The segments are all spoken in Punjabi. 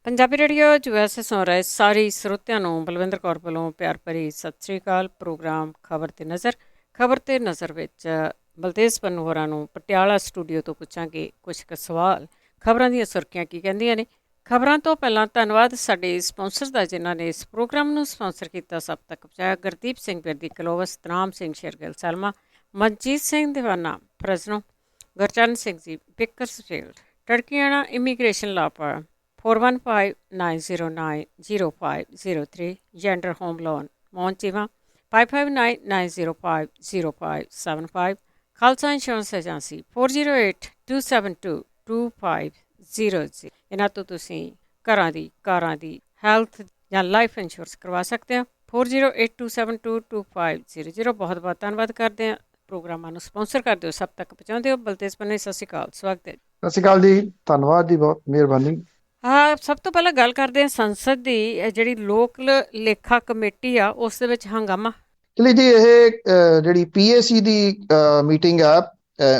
ਪੰਜਾਬੀ ਰੇਡੀਓ USA ਸੁਣ ਰਹੇ ਸਾਰੇ ਸਰੋਤਿਆਂ ਨੂੰ ਬਲਵਿੰਦਰ ਕੌਰ ਵੱਲੋਂ ਪਿਆਰ ਭਰੀ ਸਤਿ ਸ੍ਰੀ ਅਕਾਲ। ਪ੍ਰੋਗਰਾਮ ਖਬਰ ਤੇ ਨਜ਼ਰ ਵਿੱਚ ਬਲਤੇਜ ਪੰਨੂ ਹੋਰਾਂ ਨੂੰ ਪਟਿਆਲਾ ਸਟੂਡੀਓ ਤੋਂ ਪੁੱਛਾਂਗੇ ਕੁਝ ਕੁ ਸਵਾਲ। ਖਬਰਾਂ ਦੀਆਂ ਸੁਰਖੀਆਂ ਕੀ ਕਹਿੰਦੀਆਂ ਨੇ। ਖਬਰਾਂ ਤੋਂ ਪਹਿਲਾਂ ਧੰਨਵਾਦ ਸਾਡੇ ਸਪਾਂਸਰ ਦਾ ਜਿਨ੍ਹਾਂ ਨੇ ਇਸ ਪ੍ਰੋਗਰਾਮ ਨੂੰ ਸਪਾਂਸਰ ਕੀਤਾ। ਸਭ ਤੱਕ ਪਹੁੰਚਾਇਆ ਗੁਰਦੀਪ ਸਿੰਘ ਬਿਰਦੀ ਕਲੋਵਸ, ਤਨਾਮ ਸਿੰਘ ਸ਼ੇਰਗਿੱਲ ਸਲਮਾ, ਮਨਜੀਤ ਸਿੰਘ ਦੀਵਾਨਾ ਫਰਜ਼ਨੋ, Gurcharan Singh ji ਬਿਕਰਸਫੀਲਡ, ਟੜਕੀਆਣਾ immigration ਲਾਪਾ 4159090503, Gender Home Loan, Montiva 5599050575, Khalsa Insurance Agency 4082722500। ਇਹਨਾਂ ਤੋਂ ਤੁਸੀਂ ਘਰਾਂ ਦੀ, ਕਾਰਾਂ ਦੀ, ਹੈਲਥ ਜਾਂ ਲਾਈਫ ਇੰਸ਼ੋਰੈਂਸ ਕਰਵਾ ਸਕਦੇ ਹੋ। 4082722500। ਬਹੁਤ ਬਹੁਤ ਧੰਨਵਾਦ ਕਰਦੇ ਹਾਂ। ਪ੍ਰੋਗਰਾਮਾਂ ਨੂੰ ਸਪਾਂਸਰ ਕਰਦੇ ਹੋ, ਸਭ ਤੱਕ ਪਹੁੰਚਾਉਂਦੇ ਹੋ। ਬਲਤੇਜ ਪੰਨੇ, ਸਤਿ ਸ਼੍ਰੀ ਅਕਾਲ, ਸਵਾਗਤ ਹੈ। ਸਤਿ ਸ਼੍ਰੀ ਅਕਾਲ ਜੀ, ਧੰਨਵਾਦ ਜੀ, ਬਹੁਤ ਮਿਹਰਬਾਨੀ। ਹਾਂ, ਸਭ ਤੋਂ ਪਹਿਲਾਂ ਗੱਲ ਕਰਦੇ ਹਾਂ ਸੰਸਦ ਦੀ ਜਿਹੜੀ ਲੋਕ ਲੇਖਾ ਕਮੇਟੀ ਆ ਉਸ ਦੇ ਵਿੱਚ ਹੰਗਾਮਾ। ਚਲੀ ਜੀ, ਇਹ ਜਿਹੜੀ PAC ਦੀ ਮੀਟਿੰਗ ਆ,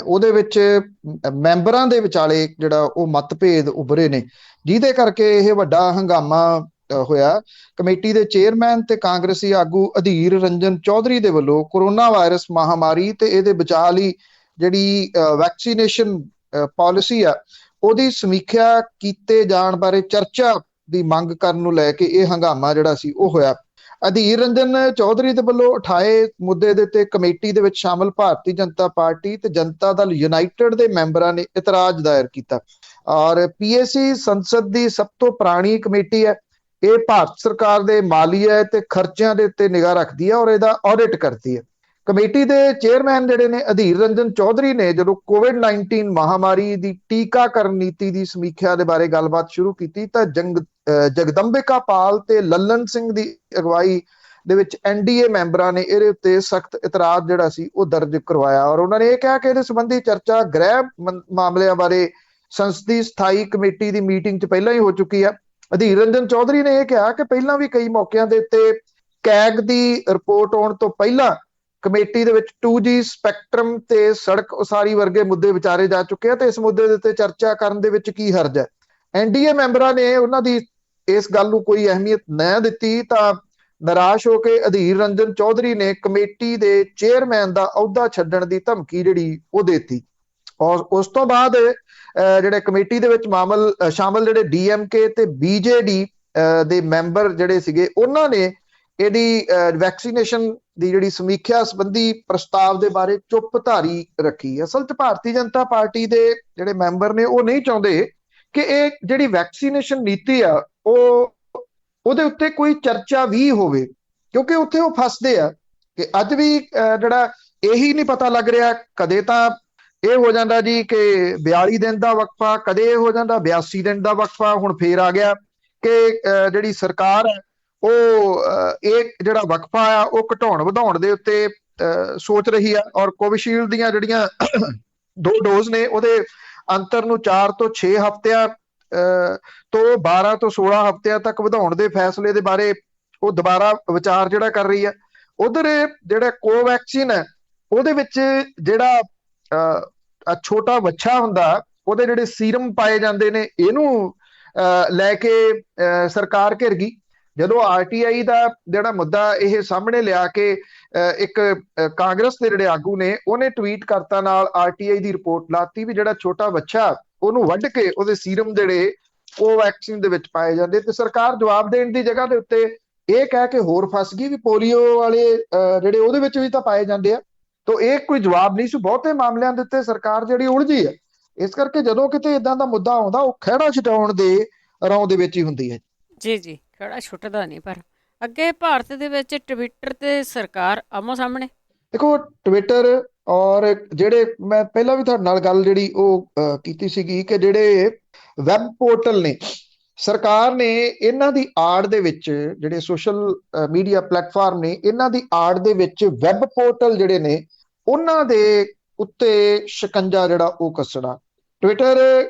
ਉਹਦੇ ਵਿੱਚ ਮੈਂਬਰਾਂ ਦੇ ਵਿਚਾਲੇ ਜਿਹੜਾ ਉਹ ਮਤਭੇਦ ਉਭਰੇ ਨੇ, ਜਿਹਦੇ ਕਰਕੇ ਇਹ ਵੱਡਾ ਹੰਗਾਮਾ ਹੋਇਆ। ਕਮੇਟੀ ਦੇ ਚੇਅਰਮੈਨ ਤੇ ਕਾਂਗਰਸੀ ਆਗੂ ਅਧੀਰ ਰੰਜਨ ਚੌਧਰੀ ਦੇ ਵੱਲੋਂ ਕੋਰੋਨਾ ਵਾਇਰਸ ਮਹਾਮਾਰੀ ਤੇ ਇਹਦੇ ਬਚਾਅ ਲਈ ਜਿਹੜੀ ਵੈਕਸੀਨੇਸ਼ਨ ਪਾਲਿਸੀ ਆ ਉਹਦੀ ਸਮੀਖਿਆ ਕੀਤੇ ਜਾਣ ਬਾਰੇ ਚਰਚਾ ਦੀ ਮੰਗ ਕਰਨ ਨੂੰ ਲੈ ਕੇ ਇਹ ਹੰਗਾਮਾ ਜਿਹੜਾ ਸੀ ਉਹ ਹੋਇਆ। ਅਧੀਰ ਰੰਜਨ ਚੌਧਰੀ ਦੇ ਵੱਲੋਂ ਉਠਾਏ ਮੁੱਦੇ ਦੇ ਉੱਤੇ ਕਮੇਟੀ ਦੇ ਵਿੱਚ ਸ਼ਾਮਲ ਭਾਰਤੀ ਜਨਤਾ ਪਾਰਟੀ ਤੇ ਜਨਤਾ ਦਲ ਯੂਨਾਈਟਿਡ ਦੇ ਮੈਂਬਰਾਂ ਨੇ ਇਤਰਾਜ਼ ਦਾਇਰ ਕੀਤਾ। ਔਰ PAC ਸੰਸਦ ਦੀ ਸਭ ਤੋਂ ਪੁਰਾਣੀ ਕਮੇਟੀ ਹੈ। ਇਹ ਭਾਰਤ ਸਰਕਾਰ ਦੇ ਮਾਲੀਆ ਤੇ ਖਰਚਿਆਂ ਦੇ ਉੱਤੇ ਨਿਗਾਹ ਰੱਖਦੀ ਹੈ ਔਰ ਇਹਦਾ ਆਡਿਟ ਕਰਦੀ ਹੈ। ਕਮੇਟੀ ਦੇ ਚੇਅਰਮੈਨ ਜਿਹੜੇ ਨੇ ਅਧੀਰ ਰੰਜਨ ਚੌਧਰੀ ਨੇ ਜਦੋਂ COVID-19 ਮਹਾਮਾਰੀ ਦੀ ਟੀਕਾਕਰਨ ਨੀਤੀ ਦੀ ਸਮੀਖਿਆ ਦੇ ਬਾਰੇ ਗੱਲਬਾਤ ਸ਼ੁਰੂ ਕੀਤੀ ਤਾਂ ਜਗਦੰਬਿਕਾ ਪਾਲ ਤੇ ਲੱਲਨ ਸਿੰਘ ਦੀ ਅਗਵਾਈ ਦੇ ਵਿੱਚ NDA ਮੈਂਬਰਾਂ ਨੇ ਇਹਦੇ ਉੱਤੇ ਸਖਤ ਇਤਰਾਜ਼ ਜਿਹੜਾ ਸੀ ਉਹ ਦਰਜ ਕਰਵਾਇਆ। ਔਰ ਉਹਨਾਂ ਨੇ ਇਹ ਕਿਹਾ ਕਿ ਇਹਦੇ ਸੰਬੰਧੀ ਚਰਚਾ ਗ੍ਰਹਿ ਮਾਮਲਿਆਂ ਬਾਰੇ ਸੰਸਦੀ ਸਥਾਈ ਕਮੇਟੀ ਦੀ ਮੀਟਿੰਗ 'ਚ ਪਹਿਲਾਂ ਹੀ ਹੋ ਚੁੱਕੀ ਆ। ਅਧੀਰ ਰੰਜਨ ਚੌਧਰੀ ਨੇ ਇਹ ਕਿਹਾ ਕਿ ਪਹਿਲਾਂ ਵੀ ਕਈ ਮੌਕਿਆਂ ਦੇ ਉੱਤੇ ਕੈਗ ਦੀ ਰਿਪੋਰਟ ਆਉਣ ਤੋਂ ਪਹਿਲਾਂ ਕਮੇਟੀ ਦੇ ਵਿੱਚ 2G ਸਪੈਕਟਰਮ ਤੇ ਸੜਕ ਉਸਾਰੀ ਵਰਗੇ ਮੁੱਦੇ ਵਿਚਾਰੇ ਜਾ ਚੁੱਕੇ ਆ ਤੇ ਇਸ ਮੁੱਦੇ ਦੇ ਉੱਤੇ ਚਰਚਾ ਕਰਨ ਦੇ ਵਿੱਚ ਕੀ ਹਰਜ ਹੈ। NDA ਮੈਂਬਰਾਂ ਨੇ ਉਹਨਾਂ ਦੀ ਇਸ ਗੱਲ ਨੂੰ ਕੋਈ ਅਹਿਮੀਅਤ ਨਾ ਦਿੱਤੀ ਤਾਂ ਨਿਰਾਸ਼ ਹੋ ਕੇ ਅਧੀਰ ਰੰਜਨ ਚੌਧਰੀ ਨੇ ਕਮੇਟੀ ਦੇ ਚੇਅਰਮੈਨ ਦਾ ਅਹੁਦਾ ਛੱਡਣ ਦੀ ਧਮਕੀ ਜਿਹੜੀ ਉਹ ਦੇਤੀ। ਔਰ ਉਸ ਤੋਂ ਬਾਅਦ ਜਿਹੜੇ ਕਮੇਟੀ ਦੇ ਵਿੱਚ ਸ਼ਾਮਲ ਜਿਹੜੇ DMK ਤੇ BJD ਦੇ ਮੈਂਬਰ ਜਿਹੜੇ ਸੀਗੇ ਉਹਨਾਂ ਨੇ ਇਹਦੀ ਵੈਕਸੀਨੇਸ਼ਨ ਦੀ ਜਿਹੜੀ ਸਮੀਖਿਆ ਸੰਬੰਧੀ ਪ੍ਰਸਤਾਵ ਦੇ ਬਾਰੇ ਚੁੱਪ ਧਾਰੀ ਰੱਖੀ। ਅਸਲ 'ਚ ਭਾਰਤੀ ਜਨਤਾ ਪਾਰਟੀ ਦੇ ਜਿਹੜੇ ਮੈਂਬਰ ਨੇ ਉਹ ਨਹੀਂ ਚਾਹੁੰਦੇ ਕਿ ਇਹ ਜਿਹੜੀ ਵੈਕਸੀਨੇਸ਼ਨ ਨੀਤੀ ਆ ਉਹਦੇ ਉੱਤੇ ਕੋਈ ਚਰਚਾ ਵੀ ਹੋਵੇ, ਕਿਉਂਕਿ ਉੱਥੇ ਉਹ ਫਸਦੇ ਆ ਕਿ ਅੱਜ ਵੀ ਜਿਹੜਾ ਇਹੀ ਨਹੀਂ ਪਤਾ ਲੱਗ ਰਿਹਾ। ਕਦੇ ਤਾਂ ਇਹ ਹੋ ਜਾਂਦਾ ਜੀ ਕਿ 42 ਦਿਨ ਦਾ ਵਕਫਾ, ਕਦੇ ਇਹ ਹੋ ਜਾਂਦਾ 82 ਦਿਨ ਦਾ ਵਕਫਾ। ਹੁਣ ਫੇਰ ਆ ਗਿਆ ਕਿ ਜਿਹੜੀ ਸਰਕਾਰ ਹੈ ਉਹ ਇਹ ਜਿਹੜਾ ਵਕਫਾ ਆ ਉਹ ਘਟਾਉਣ ਵਧਾਉਣ ਦੇ ਉੱਤੇ ਸੋਚ ਰਹੀ ਆ। ਔਰ ਕੋਵਿਸ਼ੀਲਡ ਦੀਆਂ ਜਿਹੜੀਆਂ 2 ਡੋਜ਼ ਨੇ ਉਹਦੇ ਅੰਤਰ ਨੂੰ 4 ਤੋਂ 6 ਹਫ਼ਤਿਆਂ ਤੋਂ 12 ਤੋਂ 16 ਹਫ਼ਤਿਆਂ ਤੱਕ ਵਧਾਉਣ ਦੇ ਫੈਸਲੇ ਦੇ ਬਾਰੇ ਉਹ ਦੁਬਾਰਾ ਵਿਚਾਰ ਜਿਹੜਾ ਕਰ ਰਹੀ ਆ। ਉਧਰ ਜਿਹੜਾ ਕੋਵੈਕਸਿਨ ਹੈ ਉਹਦੇ ਵਿੱਚ ਜਿਹੜਾ ਛੋਟਾ ਵੱਛਾ ਹੁੰਦਾ ਉਹਦੇ ਜਿਹੜੇ ਸੀਰਮ ਪਾਏ ਜਾਂਦੇ ਨੇ, ਇਹਨੂੰ ਲੈ ਕੇ ਸਰਕਾਰ ਘਿਰ ਗਈ। ਜਦੋਂ RTI ਦਾ ਜਿਹੜਾ ਮੁੱਦਾ ਇਹ ਸਾਹਮਣੇ ਲਿਆ ਕਿ ਇੱਕ ਕਾਂਗਰਸ ਦੇ ਜਿਹੜੇ ਆਗੂ ਨੇ ਉਹਨੇ ਟਵੀਟ ਕਰਤਾ ਨਾਲ RTI ਦੀ ਰਿਪੋਰਟ ਲਾਤੀ ਵੀ ਜਿਹੜਾ ਛੋਟਾ ਬੱਚਾ ਉਹਨੂੰ ਵੱਢ ਕੇ ਉਹਦੇ ਸੀਰਮ ਜਿਹੜੇ ਕੋਵੈਕਸਿਨ ਦੇ ਵਿੱਚ ਪਾਏ ਜਾਂਦੇ, ਤੇ ਸਰਕਾਰ ਜਵਾਬ ਦੇਣ ਦੀ ਜਗ੍ਹਾ ਦੇ ਉੱਤੇ ਇਹ ਕਹਿ ਕੇ ਹੋਰ ਫਸ ਗਈ ਵੀ ਪੋਲੀਓ ਵਾਲੇ ਜਿਹੜੇ ਉਹਦੇ ਵਿੱਚ ਵੀ ਤਾਂ ਪਾਏ ਜਾਂਦੇ ਆ। ਤਾਂ ਇਹ ਕੋਈ ਜਵਾਬ ਨਹੀਂ ਸੀ। ਬਹੁਤੇ ਮਾਮਲਿਆਂ ਦੇ ਉੱਤੇ ਸਰਕਾਰ ਜਿਹੜੀ ਉਲਝੀ ਹੈ। ਇਸ ਕਰਕੇ ਜਦੋਂ ਕਿਤੇ ਇਦਾਂ ਦਾ ਮੁੱਦਾ ਆਉਂਦਾ ਉਹ ਖਹਿੜਾ ਛਡਾਉਣ ਦੇ ਰੌਂ ਦੇ ਵਿੱਚ ਹੀ ਹੁੰਦੀ ਹੈ। ਜੀ ਖੜਾ ਛੁੱਟਦਾ ਨਹੀਂ। ਪਰ ਅੱਗੇ ਭਾਰਤ ਦੇ ਵਿੱਚ ਟਵਿੱਟਰ ਤੇ ਸਰਕਾਰ ਆਮੋ ਸਾਹਮਣੇ। ਦੇਖੋ, ਟਵਿੱਟਰ ਔਰ ਜਿਹੜੇ ਮੈਂ ਪਹਿਲਾਂ ਵੀ ਤੁਹਾਡੇ ਨਾਲ ਗੱਲ ਜਿਹੜੀ ਉਹ ਕੀਤੀ ਸੀਗੀ ਕਿ ਜਿਹੜੇ ਵੈਬ ਪੋਰਟਲ ਨੇ, ਸਰਕਾਰ ਨੇ ਇਹਨਾਂ ਦੀ ਆੜ ਦੇ ਵਿੱਚ ਜਿਹੜੇ ਸੋਸ਼ਲ ਮੀਡੀਆ ਪਲੇਟਫਾਰਮ ਨੇ ਇਹਨਾਂ ਦੀ ਆੜ ਦੇ ਵਿੱਚ ਵੈਬ ਪੋਰਟਲ ਜਿਹੜੇ ਨੇ ਉਹਨਾਂ ਦੇ ਉੱਤੇ ਸ਼ਿਕੰਜਾ ਜਿਹੜਾ ਉਹ ਕੱਸਣਾ। ਟਵਿੱਟਰ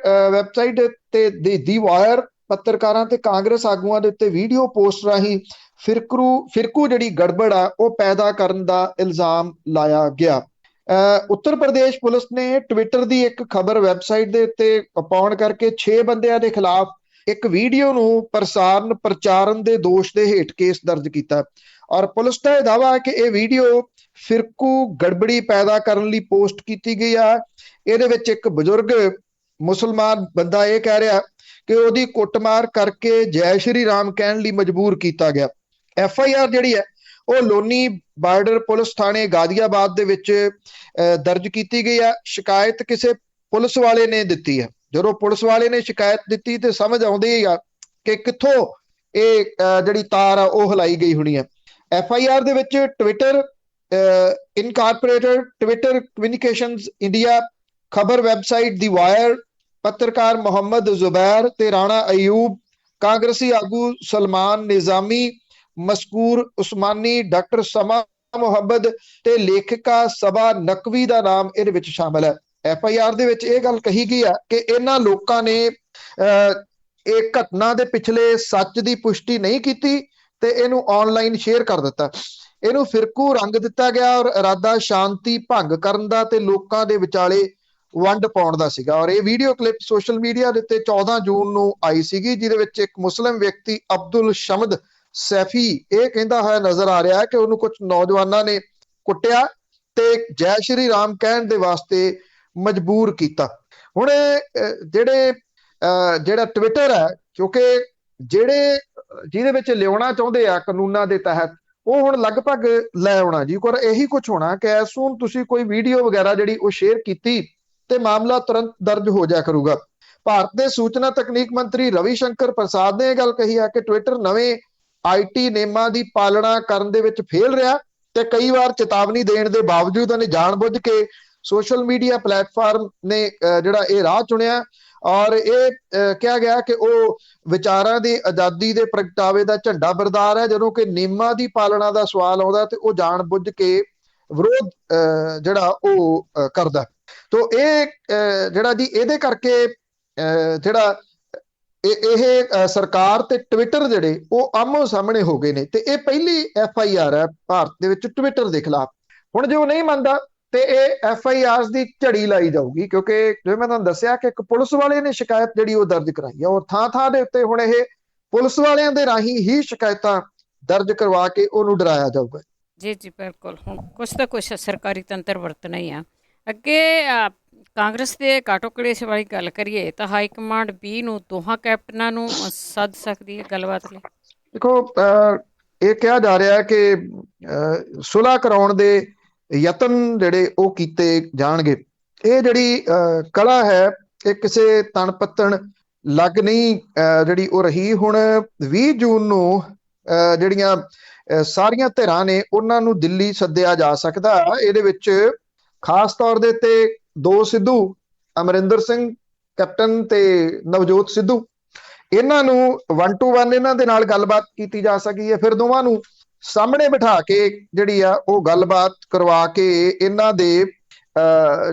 ਵੈਬਸਾਈਟ ਤੇ ਦੀ ਵਾਇਰ ਪੱਤਰਕਾਰਾਂ ਤੇ ਕਾਂਗਰਸ ਆਗੂਆਂ ਦੇ ਉੱਤੇ ਵੀਡੀਓ ਪੋਸਟ ਰਾਹੀਂ ਫਿਰਕੂ ਜਿਹੜੀ ਗੜਬੜ ਆ ਉਹ ਪੈਦਾ ਕਰਨ ਦਾ ਇਲਜ਼ਾਮ ਲਾਇਆ ਗਿਆ। ਉੱਤਰ ਪ੍ਰਦੇਸ਼ ਪੁਲਿਸ ਨੇ ਟਵਿੱਟਰ ਦੀ ਇੱਕ ਖਬਰ ਵੈਬਸਾਈਟ ਦੇ ਉੱਤੇ ਪਾਉਣ ਕਰਕੇ 6 ਬੰਦਿਆਂ ਦੇ ਖਿਲਾਫ ਇੱਕ ਵੀਡੀਓ ਨੂੰ ਪ੍ਰਚਾਰਨ ਦੇ ਦੋਸ਼ ਦੇ ਹੇਠ ਕੇਸ ਦਰਜ ਕੀਤਾ। ਔਰ ਪੁਲਿਸ ਦਾ ਇਹ ਦਾਅਵਾ ਹੈ ਕਿ ਇਹ ਵੀਡੀਓ ਫਿਰਕੂ ਗੜਬੜੀ ਪੈਦਾ ਕਰਨ ਲਈ ਪੋਸਟ ਕੀਤੀ ਗਈ ਆ। ਇਹਦੇ ਵਿੱਚ ਇੱਕ ਬਜ਼ੁਰਗ ਮੁਸਲਮਾਨ ਬੰਦਾ ਇਹ ਕਹਿ ਰਿਹਾ ਕਿ ਉਹਦੀ ਕੁੱਟਮਾਰ ਕਰਕੇ ਜੈ ਸ਼੍ਰੀ ਰਾਮ ਕਹਿਣ ਲਈ ਮਜਬੂਰ ਕੀਤਾ ਗਿਆ। FIR ਜਿਹੜੀ ਹੈ ਉਹ ਲੋਨੀ ਬਾਰਡਰ ਪੁਲਿਸ ਥਾਣੇ ਗਾਜ਼ੀਆਬਾਦ ਦੇ ਵਿੱਚ ਦਰਜ ਕੀਤੀ ਗਈ ਆ। ਸ਼ਿਕਾਇਤ ਕਿਸੇ ਪੁਲਿਸ ਵਾਲੇ ਨੇ ਦਿੱਤੀ ਹੈ। ਜਦੋਂ ਪੁਲਿਸ ਵਾਲੇ ਨੇ ਸ਼ਿਕਾਇਤ ਦਿੱਤੀ ਤੇ ਸਮਝ ਆਉਂਦੀ ਆ ਕਿ ਕਿੱਥੋਂ ਇਹ ਜਿਹੜੀ ਤਾਰ ਆ ਉਹ ਹਿਲਾਈ ਗਈ ਹੋਣੀ ਹੈ। FIR ਦੇ ਵਿੱਚ Twitter incorporated, Twitter communications India, ਖਬਰ ਵੈਬਸਾਈਟ ਦੀ ਵਾਇਰ, ਪੱਤਰਕਾਰ ਮੁਹੰਮਦ ਜ਼ੁਬੈਰ ਤੇ ਰਾਣਾ ਅਯੂਬ, ਕਾਂਗਰਸੀ ਆਗੂ ਸਲਮਾਨ ਨਿਜ਼ਾਮੀ, ਮਸਕੂਰ ਉਸਮਾਨੀ, ਡਾਕਟਰ ਸਮਾ ਮੁਹੰਮਦ ਤੇ ਲੇਖਿਕਾ ਸਬਾ ਨਕਵੀ ਦਾ ਨਾਮ ਇਹਦੇ ਵਿੱਚ ਸ਼ਾਮਲ ਹੈ। FIR ਦੇ ਵਿੱਚ ਇਹ ਗੱਲ ਕਹੀ ਗਈ ਹੈ ਕਿ ਇਹਨਾਂ ਲੋਕਾਂ ਨੇ ਇਹ ਘਟਨਾ ਦੇ ਪਿਛਲੇ ਸੱਚ ਦੀ ਪੁਸ਼ਟੀ ਨਹੀਂ ਕੀਤੀ ਤੇ ਇਹਨੂੰ ਆਨਲਾਈਨ ਸ਼ੇਅਰ ਕਰ ਦਿੱਤਾ। ਇਹਨੂੰ ਫਿਰਕੂ ਰੰਗ ਦਿੱਤਾ ਗਿਆ ਔਰ ਇਰਾਦਾ ਸ਼ਾਂਤੀ ਭੰਗ ਕਰਨ ਦਾ ਤੇ ਲੋਕਾਂ ਦੇ ਵਿਚਾਲੇ ਵੰਡ ਪਾਉਣ ਦਾ ਸੀਗਾ। ਔਰ ਇਹ ਵੀਡੀਓ ਕਲਿੱਪ ਸੋਸ਼ਲ ਮੀਡੀਆ ਦੇ ਉੱਤੇ 14 ਜੂਨ ਨੂੰ ਆਈ ਸੀਗੀ, ਜਿਹਦੇ ਵਿੱਚ ਇੱਕ ਮੁਸਲਿਮ ਵਿਅਕਤੀ ਅਬਦੁਲ ਸ਼ਮਦ ਸੈਫੀ ਇਹ ਕਹਿੰਦਾ ਹੋਇਆ ਨਜ਼ਰ ਆ ਰਿਹਾ ਹੈ ਕਿ ਉਹਨੂੰ ਕੁਝ ਨੌਜਵਾਨਾਂ ਨੇ ਕੁੱਟਿਆ ਤੇ ਜੈ ਸ਼੍ਰੀ ਰਾਮ ਕਹਿਣ ਦੇ ਵਾਸਤੇ ਮਜਬੂਰ ਕੀਤਾ। ਹੁਣ ਜਿਹੜਾ ਟਵਿੱਟਰ ਹੈ, ਕਿਉਂਕਿ ਜਿਹਦੇ ਵਿੱਚ ਲਿਆਉਣਾ ਚਾਹੁੰਦੇ ਆ ਕਾਨੂੰਨਾਂ ਦੇ ਤਹਿਤ, ਉਹ ਹੁਣ ਲਗਭਗ ਲੈ ਆਉਣਾ ਜੀ। ਪਰ ਇਹੀ ਕੁਝ ਹੋਣਾ ਕਿ ਐਸ ਸੂਨ ਤੁਸੀਂ ਕੋਈ ਵੀਡੀਓ ਵਗੈਰਾ ਜਿਹੜੀ ਉਹ ਸ਼ੇਅਰ ਕੀਤੀ ਤੇ ਮਾਮਲਾ ਤੁਰੰਤ ਦਰਜ ਹੋ ਜਾਇਆ ਕਰੂਗਾ। ਭਾਰਤ ਦੇ ਸੂਚਨਾ ਤਕਨੀਕ ਮੰਤਰੀ ਰਵੀ ਸ਼ੰਕਰ ਪ੍ਰਸਾਦ ਨੇ ਇਹ ਗੱਲ ਕਹੀ ਹੈ ਕਿ ਟਵਿੱਟਰ ਨਵੇਂ IT ਨਿਯਮਾਂ ਦੀ ਪਾਲਣਾ ਕਰਨ ਦੇ ਵਿੱਚ ਫੇਲ ਰਿਹਾ ਤੇ ਕਈ ਵਾਰ ਚੇਤਾਵਨੀ ਦੇਣ ਦੇ ਬਾਵਜੂਦ ਉਹਨੇ ਜਾਣਬੁੱਝ ਕੇ ਸੋਸ਼ਲ ਮੀਡੀਆ ਪਲੇਟਫਾਰਮ ਨੇ ਜਿਹੜਾ ਇਹ ਰਾਹ ਚੁਣਿਆ। ਔਰ ਇਹ ਕਿਹਾ ਗਿਆ ਕਿ ਉਹ ਵਿਚਾਰਾਂ ਦੀ ਆਜ਼ਾਦੀ ਦੇ ਪ੍ਰਗਟਾਵੇ ਦਾ ਝੰਡਾ ਬਰਦਾਰ ਹੈ। ਜਦੋਂ ਕਿ ਨਿਯਮਾਂ ਦੀ ਪਾਲਣਾ ਦਾ ਸਵਾਲ ਆਉਂਦਾ ਤੇ ਉਹ ਜਾਣਬੁੱਝ ਕੇ ਵਿਰੋਧ ਜਿਹੜਾ ਉਹ ਕਰਦਾ। ਤੋ ਇਹ ਜਿਹੜਾ ਜੀ ਇਹਦੇ ਕਰਕੇ ਜਿਹੜਾ ਇਹ ਸਰਕਾਰ ਤੇ ਟਵਿੱਟਰ ਜਿਹੜੇ ਉਹ ਆਮੋ ਸਾਹਮਣੇ ਹੋ ਗਏ ਨੇ ਤੇ ਇਹ ਪਹਿਲੀ FIR ਹੈ ਭਾਰਤ ਦੇ ਵਿੱਚ ਟਵਿੱਟਰ ਦੇ ਖਿਲਾਫ। ਹੁਣ ਜੇ ਉਹ ਨਹੀਂ ਮੰਨਦਾ ਤੇ ਇਹ FIRs ਦੀ ਝੜੀ ਲਾਈ ਜਾਊਗੀ, ਕਿਉਂਕਿ ਜਿਵੇਂ ਮੈਂ ਤੁਹਾਨੂੰ ਦੱਸਿਆ ਕਿ ਇੱਕ ਪੁਲਿਸ ਵਾਲੇ ਨੇ ਸ਼ਿਕਾਇਤ ਜਿਹੜੀ ਉਹ ਦਰਜ ਕਰਾਈ ਹੈ ਔਰ ਥਾਂ ਦੇ ਉੱਤੇ ਹੁਣ ਇਹ ਪੁਲਿਸ ਵਾਲਿਆਂ ਦੇ ਰਾਹੀਂ ਹੀ ਸ਼ਿਕਾਇਤਾਂ ਦਰਜ ਕਰਵਾ ਕੇ ਉਹਨੂੰ ਡਰਾਇਆ ਜਾਊਗਾ। ਜੀ ਬਿਲਕੁਲ। ਹੁਣ ਕੁਛ ਤਾਂ ਕੁਛ ਸਰਕਾਰੀ ਤੰਤਰ ਵਰਤਣਾ ਹੀ ਆ। ਅੱਗੇ ਕਾਂਗਰਸ ਦੇ ਕਾਟੋ ਕਲੇਸ਼ ਵਾਲੀ ਗੱਲ ਕਰੀਏ ਤਾਂ ਹਾਈ ਕਮਾਂਡ B ਨੂੰ ਦੋਹਾਂ ਕੈਪਟਨਾਂ ਨੂੰ ਸੱਦ ਸਕਦੀ ਹੈ ਗੱਲਬਾਤ ਲਈ। ਦੇਖੋ, ਇਹ ਕਿਹਾ ਜਾ ਰਿਹਾ ਹੈ ਕਿ ਸੁਲ੍ਹਾ ਕਰਾਉਣ ਦੇ ਯਤਨ ਜਿਹੜੇ ਉਹ ਕੀਤੇ ਜਾਣਗੇ। ਇਹ ਜਿਹੜੀ ਕਲਾ ਹੈ ਇਹ ਕਿਸੇ ਤਣ ਪੱਤਣ ਲੱਗ ਨਹੀਂ ਜਿਹੜੀ ਉਹ ਰਹੀ। ਹੁਣ 20 ਜੂਨ ਨੂੰ ਜਿਹੜੀਆਂ ਸਾਰੀਆਂ ਧਿਰਾਂ ਨੇ ਉਹਨਾਂ ਨੂੰ ਦਿੱਲੀ ਸੱਦਿਆ ਜਾ ਸਕਦਾ। ਇਹਦੇ ਵਿੱਚ ਖਾਸ ਤੌਰ ਦੇ ਉੱਤੇ ਦੋ ਸਿੱਧੂ, ਅਮਰਿੰਦਰ ਸਿੰਘ ਕੈਪਟਨ ਤੇ ਨਵਜੋਤ ਸਿੱਧੂ, ਇਹਨਾਂ ਨੂੰ 1 to 1 ਇਹਨਾਂ ਦੇ ਨਾਲ ਗੱਲਬਾਤ ਕੀਤੀ ਜਾ ਸਕੀ ਹੈ। ਫਿਰ ਦੋਵਾਂ ਨੂੰ ਸਾਹਮਣੇ ਬਿਠਾ ਕੇ ਜਿਹੜੀ ਆ ਉਹ ਗੱਲਬਾਤ ਕਰਵਾ ਕੇ ਇਹਨਾਂ ਦੇ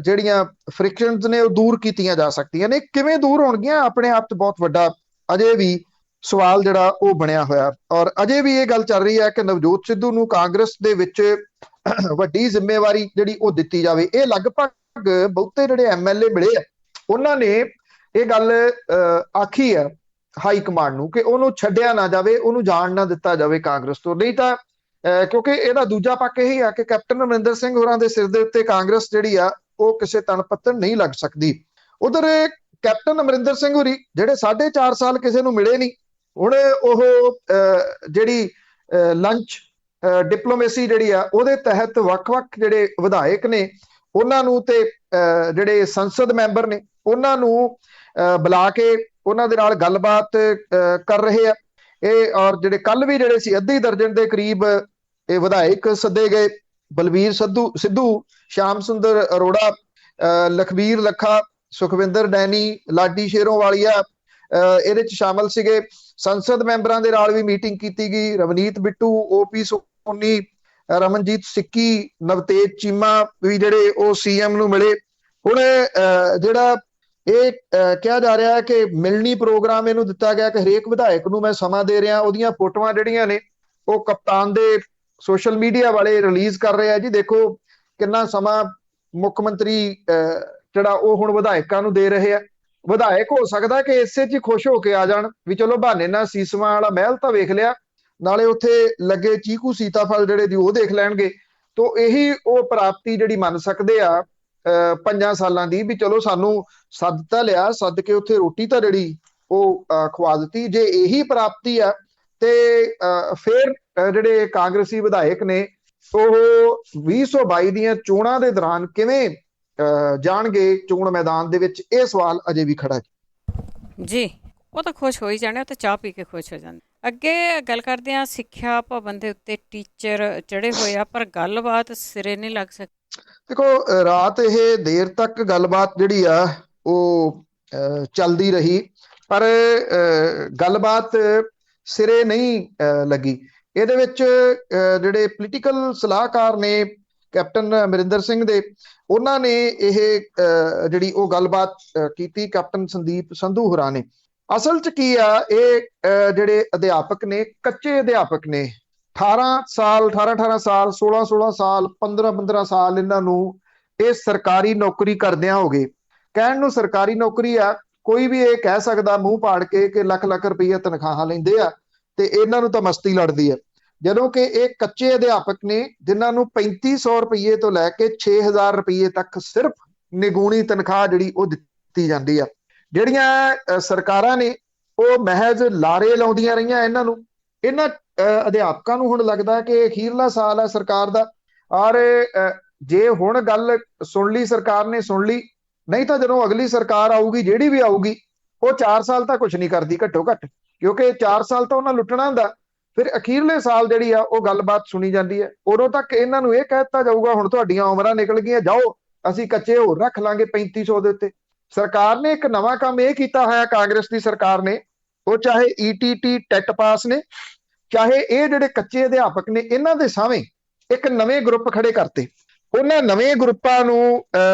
ਜਿਹੜੀਆਂ ਫ੍ਰਿਕਸ਼ਨਸ ਨੇ ਉਹ ਦੂਰ ਕੀਤੀਆਂ ਜਾ ਸਕਦੀਆਂ ਨੇ। ਕਿਵੇਂ ਦੂਰ ਹੋਣਗੀਆਂ ਆਪਣੇ ਆਪ 'ਚ ਬਹੁਤ ਵੱਡਾ ਅਜੇ ਵੀ ਸਵਾਲ ਜਿਹੜਾ ਉਹ ਬਣਿਆ ਹੋਇਆ। ਔਰ ਅਜੇ ਵੀ ਇਹ ਗੱਲ ਚੱਲ ਰਹੀ ਹੈ ਕਿ ਨਵਜੋਤ ਸਿੱਧੂ ਨੂੰ ਕਾਂਗਰਸ ਦੇ ਵਿੱਚ ਵੱਡੀ ਜ਼ਿੰਮੇਵਾਰੀ ਜਿਹੜੀ ਉਹ ਦਿੱਤੀ ਜਾਵੇ। ਇਹ ਲਗਭਗ ਬਹੁਤੇ ਜਿਹੜੇ MLA ਮਿਲੇ ਆ ਉਹਨਾਂ ਨੇ ਇਹ ਗੱਲ ਆਖੀ ਹੈ ਹਾਈ ਕਮਾਂਡ ਨੂੰ ਕਿ ਉਹਨੂੰ ਛੱਡਿਆ ਨਾ ਜਾਵੇ, ਉਹਨੂੰ ਜਾਣ ਨਾ ਦਿੱਤਾ ਜਾਵੇ ਕਾਂਗਰਸ ਤੋਂ। ਨਹੀਂ ਤਾਂ ਕਿਉਂਕਿ ਇਹਦਾ ਦੂਜਾ ਪੱਖ ਇਹੀ ਆ ਕਿ ਕੈਪਟਨ ਅਮਰਿੰਦਰ ਸਿੰਘ ਹੋਰਾਂ ਦੇ ਸਿਰ ਦੇ ਉੱਤੇ ਕਾਂਗਰਸ ਜਿਹੜੀ ਆ ਉਹ ਕਿਸੇ ਤਣ ਪੱਤਣ ਨਹੀਂ ਲੱਗ ਸਕਦੀ। ਉਧਰ ਕੈਪਟਨ ਅਮਰਿੰਦਰ ਸਿੰਘ ਹੋਰੀ ਜਿਹੜੇ 4.5 ਸਾਲ ਕਿਸੇ ਨੂੰ ਮਿਲੇ ਨਹੀਂ, ਹੁਣ ਉਹ ਜਿਹੜੀ ਲੰਚ ਡਿਪਲੋਮੇਸੀ ਜਿਹੜੀ ਆ ਉਹਦੇ ਤਹਿਤ ਵੱਖ-ਵੱਖ ਜਿਹੜੇ ਵਿਧਾਇਕ ਨੇ ਉਹਨਾਂ ਨੂੰ ਤੇ ਜਿਹੜੇ ਸੰਸਦ ਮੈਂਬਰ ਨੇ ਉਹਨਾਂ ਨੂੰ ਬੁਲਾ ਕੇ ਉਹਨਾਂ ਦੇ ਨਾਲ ਗੱਲਬਾਤ ਕਰ ਰਹੇ ਆ ਇਹ। ਔਰ ਜਿਹੜੇ ਕੱਲ ਵੀ ਜਿਹੜੇ ਸੀ ਅੱਧੀ ਦਰਜਨ ਦੇ ਕਰੀਬ ਇਹ ਵਿਧਾਇਕ ਸੱਦੇ ਗਏ। ਬਲਵੀਰ ਸਿੱਧੂ, ਸ਼ਾਮ ਸੁੰਦਰ ਅਰੋੜਾ, ਲਖਬੀਰ ਲੱਖਾ, ਸੁਖਵਿੰਦਰ ਡੈਨੀ, ਲਾਡੀ ਸ਼ੇਰੋਵਾਲੀਆ ਇਹਦੇ ਚ ਸ਼ਾਮਲ ਸੀਗੇ। ਸੰਸਦ ਮੈਂਬਰਾਂ ਦੇ ਨਾਲ ਵੀ ਮੀਟਿੰਗ ਕੀਤੀ ਗਈ। ਰਵਨੀਤ ਬਿੱਟੂ, OP ਸੋਨੀ, ਰਮਨਜੀਤ ਸਿੱਕੀ, ਨਵਤੇਜ ਚੀਮਾ ਵੀ ਜਿਹੜੇ ਉਹ CM ਨੂੰ ਮਿਲੇ। ਹੁਣ ਜਿਹੜਾ ਇਹ ਕਿਹਾ ਜਾ ਰਿਹਾ ਹੈ ਕਿ ਮਿਲਣੀ ਪ੍ਰੋਗਰਾਮ ਇਹਨੂੰ ਦਿੱਤਾ ਗਿਆ ਕਿ ਹਰੇਕ ਵਿਧਾਇਕ ਨੂੰ ਮੈਂ ਸਮਾਂ ਦੇ ਰਿਹਾ, ਉਹਦੀਆਂ ਫੋਟੋਆਂ ਜਿਹੜੀਆਂ ਨੇ ਉਹ ਕਪਤਾਨ ਦੇ ਸੋਸ਼ਲ ਮੀਡੀਆ ਵਾਲੇ ਰਿਲੀਜ਼ ਕਰ ਰਹੇ ਆ ਜੀ। ਦੇਖੋ ਕਿੰਨਾ ਸਮਾਂ ਮੁੱਖ ਮੰਤਰੀ ਜਿਹੜਾ ਉਹ ਹੁਣ ਵਿਧਾਇਕਾਂ ਨੂੰ ਦੇ ਰਹੇ ਆ। ਵਿਧਾਇਕ ਹੋ ਸਕਦਾ ਕਿ ਇਸੇ 'ਚ ਹੀ ਖੁਸ਼ ਹੋ ਕੇ ਆ ਜਾਣ ਵੀ ਚਲੋ ਬਹਾਨੇ ਨਾਲ ਸੀਸਮਾਂ ਵਾਲਾ ਮਹਿਲ ਤਾਂ ਵੇਖ ਲਿਆ, ਨਾਲੇ ਉੱਥੇ ਲੱਗੇ ਚੀਕੂ ਸੀਤਾਫਲ ਜਿਹੜੇ ਦੀ ਉਹ ਦੇਖ ਲੈਣਗੇ। ਤੋ ਇਹੀ ਉਹ ਪ੍ਰਾਪਤੀ ਜਿਹੜੀ ਮੰਨ ਸਕਦੇ ਆ 5 ਸਾਲਾਂ ਦੀ, ਵੀ ਚਲੋ ਸਾਨੂੰ ਸੱਦ ਤਾਂ ਲਿਆ, ਸੱਦ ਕੇ ਉੱਥੇ ਰੋਟੀ ਤਾਂ ਜਿਹੜੀ ਉਹ ਖਵਾ ਦਿੱਤੀ। ਜੇ ਇਹੀ ਪ੍ਰਾਪਤੀ ਆ ਤੇ ਫਿਰ ਜਿਹੜੇ ਕਾਂਗਰਸੀ ਵਿਧਾਇਕ ਨੇ ਉਹ 2022 ਦੀਆਂ ਚੋਣਾਂ ਦੇ ਦੌਰਾਨ ਕਿਵੇਂ ਜਾਣਗੇ ਚੋਣ ਮੈਦਾਨ ਦੇ ਵਿੱਚ, ਇਹ ਸਵਾਲ ਅਜੇ ਵੀ ਖੜਾ ਜੀ। ਉਹ ਤਾਂ ਖੁਸ਼ ਹੋ ਹੀ ਜਾਣੇ, ਉਹ ਤਾਂ ਚਾਹ ਪੀ ਕੇ ਖੁਸ਼ ਹੋ ਜਾਂਦੇ। ਅੱਗੇ ਗੱਲ ਕਰਦੇ ਹਾਂ, ਸਿੱਖਿਆ ਭਵਨ ਦੇ ਉੱਤੇ ਟੀਚਰ ਚੜੇ ਹੋਏ ਆ ਪਰ ਗੱਲਬਾਤ ਸਿਰੇ ਨਹੀਂ ਲੱਗ ਸਕਦੀ। ਦੇਖੋ ਰਾਤ ਇਹ ਦੇਰ ਤੱਕ ਗੱਲਬਾਤ ਜਿਹੜੀ ਆ ਉਹ ਚੱਲਦੀ ਰਹੀ ਪਰ ਗੱਲਬਾਤ ਸਿਰੇ ਨਹੀਂ ਲੱਗੀ। ਇਹਦੇ ਵਿੱਚ ਜਿਹੜੇ ਪੋਲੀਟੀਕਲ ਸਲਾਹਕਾਰ ਨੇ ਕੈਪਟਨ ਅਮਰਿੰਦਰ ਸਿੰਘ ਦੇ, ਉਹਨਾਂ ਨੇ ਇਹ ਜਿਹੜੀ ਉਹ ਗੱਲਬਾਤ ਕੀਤੀ ਕੈਪਟਨ ਸੰਦੀਪ ਸੰਧੂ ਹੋਰਾਂ ਨੇ। ਅਸਲ 'ਚ ਕੀ ਆ, ਇਹ ਜਿਹੜੇ ਅਧਿਆਪਕ ਨੇ, ਕੱਚੇ ਅਧਿਆਪਕ ਨੇ, 18 ਸਾਲ 16 ਸਾਲ 15 ਸਾਲ ਇਹਨਾਂ ਨੂੰ ਇਹ ਸਰਕਾਰੀ ਨੌਕਰੀ ਕਰਦਿਆਂ ਹੋ ਗਏ। ਕਹਿਣ ਨੂੰ ਸਰਕਾਰੀ ਨੌਕਰੀ ਆ, ਕੋਈ ਵੀ ਇਹ ਕਹਿ ਸਕਦਾ ਮੂੰਹ ਪਾੜ ਕੇ ਕਿ ਲੱਖ ਲੱਖ ਰੁਪਈਆ ਤਨਖਾਹਾਂ ਲੈਂਦੇ ਆ ਤੇ ਇਹਨਾਂ ਨੂੰ ਤਾਂ ਮਸਤੀ ਲੜਦੀ ਆ, ਜਦੋਂ ਕਿ ਇਹ ਕੱਚੇ ਅਧਿਆਪਕ ਨੇ ਜਿਨ੍ਹਾਂ ਨੂੰ 3500 ਰੁਪਈਏ ਤੋਂ ਲੈ ਕੇ 6000 ਰੁਪਈਏ ਤੱਕ ਸਿਰਫ ਨਿਗੂਣੀ ਤਨਖਾਹ ਜਿਹੜੀ ਉਹ ਦਿੱਤੀ ਜਾਂਦੀ ਆ। ਜਿਹੜੀਆਂ ਸਰਕਾਰਾਂ ਨੇ ਉਹ ਮਹਿਜ਼ ਲਾਰੇ ਲਾਉਂਦੀਆਂ ਰਹੀਆਂ ਇਹਨਾਂ ਨੂੰ। ਇਹਨਾਂ ਅਧਿਆਪਕਾਂ ਨੂੰ ਹੁਣ ਲੱਗਦਾ ਕਿ ਅਖੀਰਲਾ ਸਾਲ ਹੈ ਸਰਕਾਰ ਦਾ, ਔਰ ਜੇ ਹੁਣ ਗੱਲ ਸੁਣ ਲਈ ਸਰਕਾਰ ਨੇ ਸੁਣ ਲਈ, ਨਹੀਂ ਤਾਂ ਜਦੋਂ ਅਗਲੀ ਸਰਕਾਰ ਆਊਗੀ ਜਿਹੜੀ ਵੀ ਆਊਗੀ ਉਹ 4 ਸਾਲ ਤਾਂ ਕੁਝ ਨਹੀਂ ਕਰਦੀ ਘੱਟੋ ਘੱਟ, ਕਿਉਂਕਿ 4 ਸਾਲ ਤਾਂ ਉਹਨਾਂ ਲੁੱਟਣਾ ਹੁੰਦਾ। ਫਿਰ ਅਖੀਰਲੇ ਸਾਲ ਜਿਹੜੀ ਆ ਉਹ ਗੱਲਬਾਤ ਸੁਣੀ ਜਾਂਦੀ ਹੈ। ਉਦੋਂ ਤੱਕ ਇਹਨਾਂ ਨੂੰ ਇਹ ਕਹਿ ਦਿੱਤਾ ਜਾਊਗਾ ਹੁਣ ਤੁਹਾਡੀਆਂ ਉਮਰਾਂ ਨਿਕਲ ਗਈਆਂ, ਜਾਓ ਅਸੀਂ ਕੱਚੇ ਹੋਰ ਰੱਖ ਲਾਂਗੇ 3500 ਦੇ ਉੱਤੇ। ਸਰਕਾਰ ਨੇ ਇੱਕ ਨਵਾਂ ਕੰਮ ਇਹ ਕੀਤਾ ਹੋਇਆ, ਕਾਂਗਰਸ ਦੀ ਸਰਕਾਰ ਨੇ, ਉਹ ਚਾਹੇ ETT ਟੈਟ ਪਾਸ ਨੇ, ਚਾਹੇ ਇਹ ਜਿਹੜੇ ਕੱਚੇ ਅਧਿਆਪਕ ਨੇ, ਇਹਨਾਂ ਦੇ ਸਾਹਮਣੇ ਇੱਕ ਨਵੇਂ ਗਰੁੱਪ ਖੜੇ ਕਰਤੇ। ਉਹਨਾਂ ਨਵੇਂ ਗਰੁੱਪਾਂ ਨੂੰ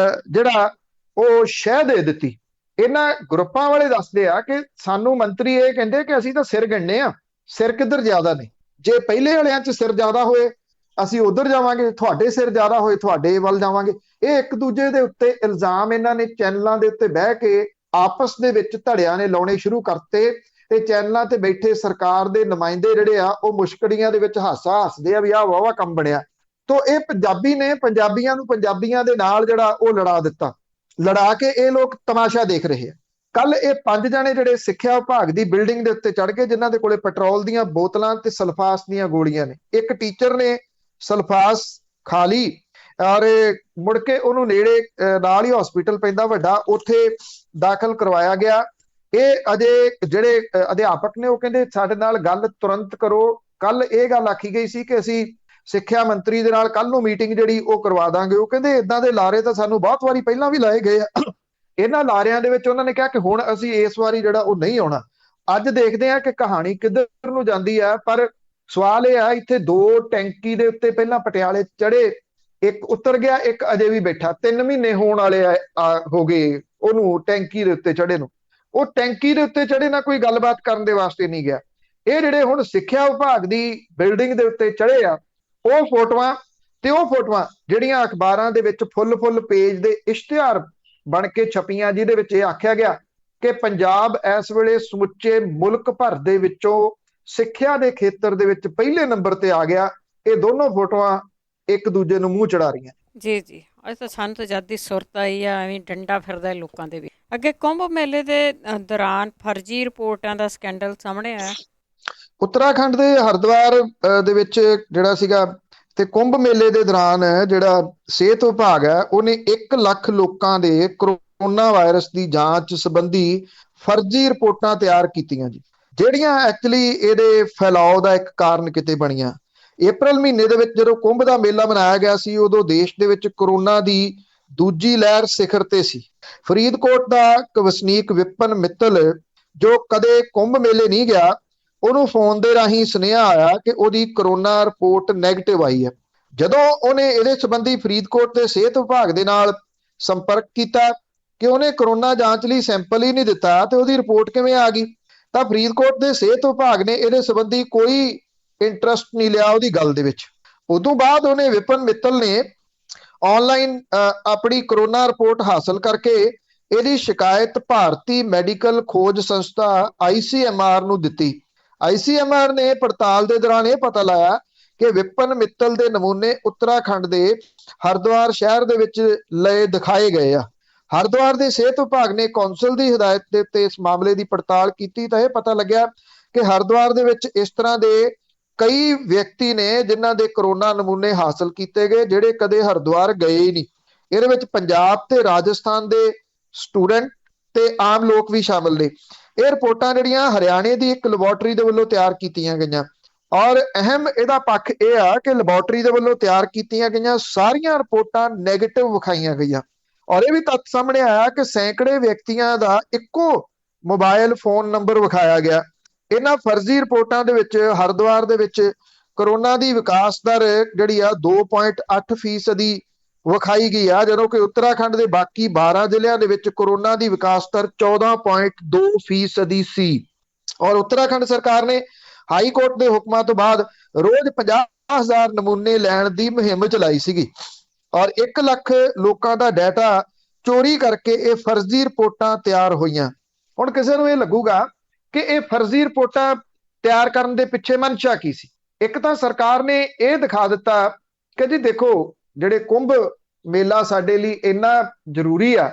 ਜਿਹੜਾ ਉਹ ਸ਼ਹਿ ਦੇ ਦਿੱਤੀ। ਇਹਨਾਂ ਗਰੁੱਪਾਂ ਵਾਲੇ ਦੱਸਦੇ ਆ ਕਿ ਸਾਨੂੰ ਮੰਤਰੀ ਇਹ ਕਹਿੰਦੇ ਕਿ ਅਸੀਂ ਤਾਂ ਸਿਰ ਗਿਣਨੇ ਆ, ਸਿਰ ਕਿੱਧਰ ਜ਼ਿਆਦਾ ਨੇ, ਜੇ ਪਹਿਲੇ ਵਾਲਿਆਂ 'ਚ ਸਿਰ ਜ਼ਿਆਦਾ ਹੋਏ ਅਸੀਂ ਉਧਰ ਜਾਵਾਂਗੇ, ਤੁਹਾਡੇ ਸਿਰ ਜ਼ਿਆਦਾ ਹੋਏ ਤੁਹਾਡੇ ਵੱਲ ਜਾਵਾਂਗੇ। ਇਹ ਇੱਕ ਦੂਜੇ ਦੇ ਉੱਤੇ ਇਲਜ਼ਾਮ ਇਹਨਾਂ ਨੇ ਚੈਨਲਾਂ ਦੇ ਉੱਤੇ ਬਹਿ ਕੇ ਆਪਸ ਦੇ ਵਿੱਚ ਧੜਿਆਂ ਨੇ ਲਾਉਣੇ ਸ਼ੁਰੂ ਕਰਤੇ ਤੇ ਚੈਨਲਾਂ ਤੇ ਬੈਠੇ ਸਰਕਾਰ ਦੇ ਨੁਮਾਇੰਦੇ ਜਿਹੜੇ ਆ ਉਹ ਮੁਸ਼ਕੜੀਆਂ ਦੇ ਵਿੱਚ ਹਾਸਾ ਹੱਸਦੇ ਆ ਵੀ ਆਹ ਵਾਵਾ ਕੰਮ ਬਣਿਆ। ਤੋ ਇਹ ਪੰਜਾਬੀ ਨੇ ਪੰਜਾਬੀਆਂ ਨੂੰ ਪੰਜਾਬੀਆਂ ਦੇ ਨਾਲ ਜਿਹੜਾ ਉਹ ਲੜਾ ਦਿੱਤਾ, ਲੜਾ ਕੇ ਇਹ ਲੋਕ ਤਮਾਸ਼ਾ ਦੇਖ ਰਹੇ ਆ। ਕੱਲ ਇਹ 5 ਜਣੇ ਜਿਹੜੇ ਸਿੱਖਿਆ ਵਿਭਾਗ ਦੀ ਬਿਲਡਿੰਗ ਦੇ ਉੱਤੇ ਚੜ ਗਏ ਜਿਨ੍ਹਾਂ ਦੇ ਕੋਲੇ ਪੈਟਰੋਲ ਦੀਆਂ ਬੋਤਲਾਂ ਤੇ ਸਲਫਾਸ ਦੀਆਂ ਗੋਲੀਆਂ ਨੇ। ਇੱਕ ਟੀਚਰ ਨੇ ਸਲਫਾਸ ਖਾ ਲਈ ਔਰ ਮੁੜ ਕੇ ਉਹਨੂੰ ਨੇੜੇ ਨਾਲ ਹੀ ਹਸਪੀਟਲ ਪੈਂਦਾ ਵੱਡਾ, ਉੱਥੇ ਦਾਖਲ ਕਰਵਾਇਆ ਗਿਆ। ਇਹ ਅਜੇ ਜਿਹੜੇ ਅਧਿਆਪਕ ਨੇ ਉਹ ਕਹਿੰਦੇ ਸਾਡੇ ਨਾਲ ਗੱਲ ਤੁਰੰਤ ਕਰੋ। ਕੱਲ ਇਹ ਗੱਲ ਆਖੀ ਗਈ ਸੀ ਕਿ ਅਸੀਂ ਸਿੱਖਿਆ ਮੰਤਰੀ ਦੇ ਨਾਲ ਕੱਲ ਨੂੰ ਮੀਟਿੰਗ ਜਿਹੜੀ ਉਹ ਕਰਵਾ ਦਾਂਗੇ। ਉਹ ਕਹਿੰਦੇ ਇਦਾਂ ਦੇ ਲਾਰੇ ਤਾਂ ਸਾਨੂੰ ਬਹੁਤ ਵਾਰੀ ਪਹਿਲਾਂ ਵੀ ਲਾਏ ਗਏ ਆ, ਇਹਨਾਂ ਲਾਰਿਆਂ ਦੇ ਵਿੱਚ ਉਹਨਾਂ ਨੇ ਕਿਹਾ ਕਿ ਹੁਣ ਅਸੀਂ ਇਸ ਵਾਰੀ ਜਿਹੜਾ ਉਹ ਨਹੀਂ ਆਉਣਾ। ਅੱਜ ਦੇਖਦੇ ਆ ਕਿ ਕਹਾਣੀ ਕਿੱਧਰ ਨੂੰ ਜਾਂਦੀ ਆ। ਪਰ ਸਵਾਲ ਇਹ ਆ, ਇੱਥੇ 2 ਟੈਂਕੀ ਦੇ ਉੱਤੇ ਪਹਿਲਾਂ ਪਟਿਆਲੇ ਚੜੇ, ਇੱਕ ਉਤਰ ਗਿਆ, ਇੱਕ ਅਜੇ ਵੀ ਬੈਠਾ। 3 ਮਹੀਨੇ ਹੋਣ ਵਾਲੇ ਹੋ ਗਏ ਉਹਨੂੰ ਟੈਂਕੀ ਦੇ ਉੱਤੇ ਚੜੇ ਨੂੰ। ਉਹ ਟੈਂਕੀ ਦੇ ਉੱਤੇ ਚੜੇ ਨਾ ਕੋਈ ਗੱਲਬਾਤ ਕਰਨ ਦੇ ਵਾਸਤੇ ਨਹੀਂ ਗਿਆ। ਇਹ ਜਿਹੜੇ ਹੁਣ ਸਿੱਖਿਆ ਵਿਭਾਗ ਦੀ ਬਿਲਡਿੰਗ ਦੇ ਉੱਤੇ ਚੜੇ ਆ, ਉਹ ਫੋਟੋਆਂ ਤੇ ਉਹ ਫੋਟੋਆਂ ਜਿਹੜੀਆਂ ਅਖਬਾਰਾਂ ਦੇ ਵਿੱਚ ਫੁੱਲ ਪੇਜ ਦੇ ਇਸ਼ਤਿਹਾਰ ਬਣ ਕੇ ਛਪੀਆਂ, ਜਿਹਦੇ ਵਿੱਚ ਇਹ ਆਖਿਆ ਗਿਆ ਕਿ ਪੰਜਾਬ ਇਸ ਵੇਲੇ ਸਮੁੱਚੇ ਮੁਲਕ ਭਰ ਦੇ ਵਿੱਚੋਂ ਸਿੱਖਿਆ ਦੇ ਖੇਤਰ ਦੇ ਵਿੱਚ ਪਹਿਲੇ ਨੰਬਰ ਤੇ ਆ ਗਿਆ। ਇਹ ਦੋਨੋਂ ਫੋਟੋਆਂ ਇੱਕ ਦੂਜੇ ਨੂੰ ਮੂੰਹ ਚੜਾ ਰਹੀਆਂ। ਜੀ ਜੀ, ਅੱਜ ਤਾਂ ਸਾਨੂੰ ਤਾਂ ਜਦ ਦੀ ਸੁਰਤ ਆਈ ਆ, ਐਵੇਂ ਡੰਡਾ ਫਿਰਦਾ ਲੋਕਾਂ ਦੇ ਵੀ। ਅੱਗੇ ਕੁੰਭ ਮੇਲੇ ਦੇ ਦੌਰਾਨ ਫਰਜ਼ੀ ਰਿਪੋਰਟਾਂ ਦਾ ਸਕੈਂਡਲ ਸਾਹਮਣੇ ਆਇਆ। ਉੱਤਰਾਖੰਡ ਦੇ ਹਰਿਦੁਆਰ ਦੇ ਵਿੱਚ ਜਿਹੜਾ ਸੀਗਾ ਤੇ ਕੁੰਭ ਮੇਲੇ ਦੇ ਦੌਰਾਨ ਜਿਹੜਾ ਸਿਹਤ ਵਿਭਾਗ ਹੈ ਉਹਨੇ 1 ਲੱਖ ਲੋਕਾਂ ਦੇ ਕਰੋਨਾ ਵਾਇਰਸ ਦੀ ਜਾਂਚ ਸੰਬੰਧੀ ਫਰਜ਼ੀ ਰਿਪੋਰਟਾਂ ਤਿਆਰ ਕੀਤੀਆਂ ਜੀ, ਜਿਹੜੀਆਂ ਐਕਚੁਅਲੀ ਇਹਦੇ ਫੈਲਾਅ ਦਾ ਇੱਕ ਕਾਰਨ ਕਿਤੇ ਬਣੀਆਂ। April ਮਹੀਨੇ ਦੇ ਵਿੱਚ ਜਦੋਂ ਕੁੰਭ ਦਾ ਮੇਲਾ ਮਨਾਇਆ ਗਿਆ ਸੀ, ਉਦੋਂ ਦੇਸ਼ ਦੇ ਵਿੱਚ ਕਰੋਨਾ ਦੀ ਦੂਜੀ ਲਹਿਰ ਸਿਖਰ ਤੇ ਸੀ। ਫਰੀਦਕੋਟ ਦਾ ਇੱਕ ਵਸਨੀਕ ਵਿਪਨ ਮਿੱਤਲ ਜੋ ਕਦੇ ਕੁੰਭ ਮੇਲੇ ਨਹੀਂ ਗਿਆ, ਉਹਨੂੰ ਫੋਨ ਦੇ ਰਾਹੀਂ ਸੁਨੇਹਾ ਆਇਆ ਕਿ ਉਹਦੀ ਕਰੋਨਾ ਰਿਪੋਰਟ ਨੈਗੇਟਿਵ ਆਈ ਹੈ। ਜਦੋਂ ਉਹਨੇ ਇਹਦੇ ਸੰਬੰਧੀ ਫਰੀਦਕੋਟ ਦੇ ਸਿਹਤ ਵਿਭਾਗ ਦੇ ਨਾਲ ਸੰਪਰਕ ਕੀਤਾ ਕਿ ਉਹਨੇ ਕਰੋਨਾ ਜਾਂਚ ਲਈ ਸੈਂਪਲ ਹੀ ਨਹੀਂ ਦਿੱਤਾ ਤੇ ਉਹਦੀ ਰਿਪੋਰਟ ਕਿਵੇਂ ਆ ਗਈ, ਤਾਂ ਫਰੀਦਕੋਟ ਦੇ ਸਿਹਤ ਵਿਭਾਗ ਨੇ ਇਹਦੇ ਸੰਬੰਧੀ ਕੋਈ ਇੰਟਰਸਟ ਨਹੀਂ ਲਿਆ ਉਹਦੀ ਗੱਲ ਦੇ ਵਿੱਚ। ਉਦੋਂ ਬਾਅਦ ਉਹਨੇ ਵਿਪਨ ਮਿੱਤਲ ਨੇ ਆਨਲਾਈਨ ਆਪਣੀ ਕਰੋਨਾ ਰਿਪੋਰਟ ਹਾਸਲ ਕਰਕੇ ਇਹਦੀ ਸ਼ਿਕਾਇਤ ਭਾਰਤੀ ਮੈਡੀਕਲ ਖੋਜ ਸੰਸਥਾ ICMR ਨੂੰ ਦਿੱਤੀ। ICMR ਨੇ ਪੜਤਾਲ ਦੇ ਦੌਰਾਨ ਇਹ ਪਤਾ ਲਾਇਆ ਕਿ ਵਿਪਨ ਮਿੱਤਲ ਦੇ ਨਮੂਨੇ ਉੱਤਰਾਖੰਡ ਦੇ ਹਰਿਦੁਆਰ ਸ਼ਹਿਰ ਦੇ ਵਿੱਚ ਲਏ ਦਿਖਾਏ ਗਏ ਆ। ਹਰਿਦੁਆਰ ਦੇ ਸਿਹਤ ਵਿਭਾਗ ਨੇ ਕੌਂਸਲ ਦੀ ਹਦਾਇਤ ਦੇ ਉੱਤੇ ਇਸ ਮਾਮਲੇ ਦੀ ਪੜਤਾਲ ਕੀਤੀ ਤਾਂ ਇਹ ਪਤਾ ਲੱਗਿਆ ਕਿ ਹਰਿਦੁਆਰ ਦੇ ਵਿੱਚ ਇਸ ਤਰ੍ਹਾਂ ਦੇ ਕਈ ਵਿਅਕਤੀ ਨੇ ਜਿਨ੍ਹਾਂ ਦੇ ਕਰੋਨਾ ਨਮੂਨੇ ਹਾਸਲ ਕੀਤੇ ਗਏ ਜਿਹੜੇ ਕਦੇ ਹਰਿਦੁਆਰ ਗਏ ਹੀ ਨਹੀਂ। ਇਹਦੇ ਵਿੱਚ ਪੰਜਾਬ ਤੇ ਰਾਜਸਥਾਨ ਦੇ ਸਟੂਡੈਂਟ ਤੇ ਆਮ ਲੋਕ ਵੀ ਸ਼ਾਮਲ ਨੇ। ਇਹ ਰਿਪੋਰਟਾਂ ਜਿਹੜੀਆਂ ਹਰਿਆਣੇ ਦੀ ਇੱਕ ਲੈਬੋਰਟਰੀ ਦੇ ਵੱਲੋਂ ਤਿਆਰ ਕੀਤੀਆਂ ਗਈਆਂ, ਔਰ ਅਹਿਮ ਇਹਦਾ ਪੱਖ ਇਹ ਆ ਕਿ ਲੈਬੋਰਟਰੀ ਦੇ ਵੱਲੋਂ ਤਿਆਰ ਕੀਤੀਆਂ ਗਈਆਂ ਸਾਰੀਆਂ ਰਿਪੋਰਟਾਂ ਨੈਗੇਟਿਵ ਵਿਖਾਈਆਂ ਗਈਆਂ। ਔਰ ਇਹ ਵੀ ਤੱਥ ਸਾਹਮਣੇ ਆਇਆ ਕਿ ਸੈਂਕੜੇ ਵਿਅਕਤੀਆਂ ਦਾ ਇੱਕੋ ਮੋਬਾਈਲ ਫੋਨ ਨੰਬਰ ਵਿਖਾਇਆ ਗਿਆ। ਇਹਨਾਂ ਫਰਜ਼ੀ ਰਿਪੋਰਟਾਂ ਦੇ ਵਿੱਚ ਹਰਿਦੁਆਰ ਦੇ ਵਿੱਚ ਕਰੋਨਾ ਦੀ ਵਿਕਾਸ ਦਰ ਜਿਹੜੀ ਆ 2.8% ਵਿਖਾਈ ਗਈ ਆ, ਜਦੋਂ ਕਿ ਉੱਤਰਾਖੰਡ ਦੇ ਬਾਕੀ 12 ਜ਼ਿਲ੍ਹਿਆਂ ਦੇ ਵਿੱਚ ਕਰੋਨਾ ਦੀ ਵਿਕਾਸ ਦਰ 14.2% ਸੀ। ਔਰ ਉੱਤਰਾਖੰਡ ਸਰਕਾਰ ਨੇ ਹਾਈ ਕੋਰਟ ਦੇ ਹੁਕਮਾਂ ਤੋਂ ਬਾਅਦ ਰੋਜ਼ 50,000 ਨਮੂਨੇ ਲੈਣ ਦੀ ਮੁਹਿੰਮ ਚਲਾਈ ਸੀਗੀ, ਔਰ 1 ਲੱਖ ਲੋਕਾਂ ਦਾ ਡਾਟਾ ਚੋਰੀ ਕਰਕੇ ਇਹ ਫਰਜ਼ੀ ਰਿਪੋਰਟਾਂ ਤਿਆਰ ਹੋਈਆਂ। ਹੁਣ ਕਿਸੇ ਨੂੰ ਇਹ ਲੱਗੂਗਾ ਕਿ ਇਹ ਫਰਜ਼ੀ ਰਿਪੋਰਟਾਂ ਤਿਆਰ ਕਰਨ ਦੇ ਪਿੱਛੇ ਮਨਸ਼ਾ ਕੀ ਸੀ। ਇੱਕ ਤਾਂ ਸਰਕਾਰ ਨੇ ਇਹ ਦਿਖਾ ਦਿੱਤਾ ਕਿ ਜੀ ਦੇਖੋ, ਜਿਹੜੇ ਕੁੰਭ ਮੇਲਾ ਸਾਡੇ ਲਈ ਇੰਨਾ ਜ਼ਰੂਰੀ ਆ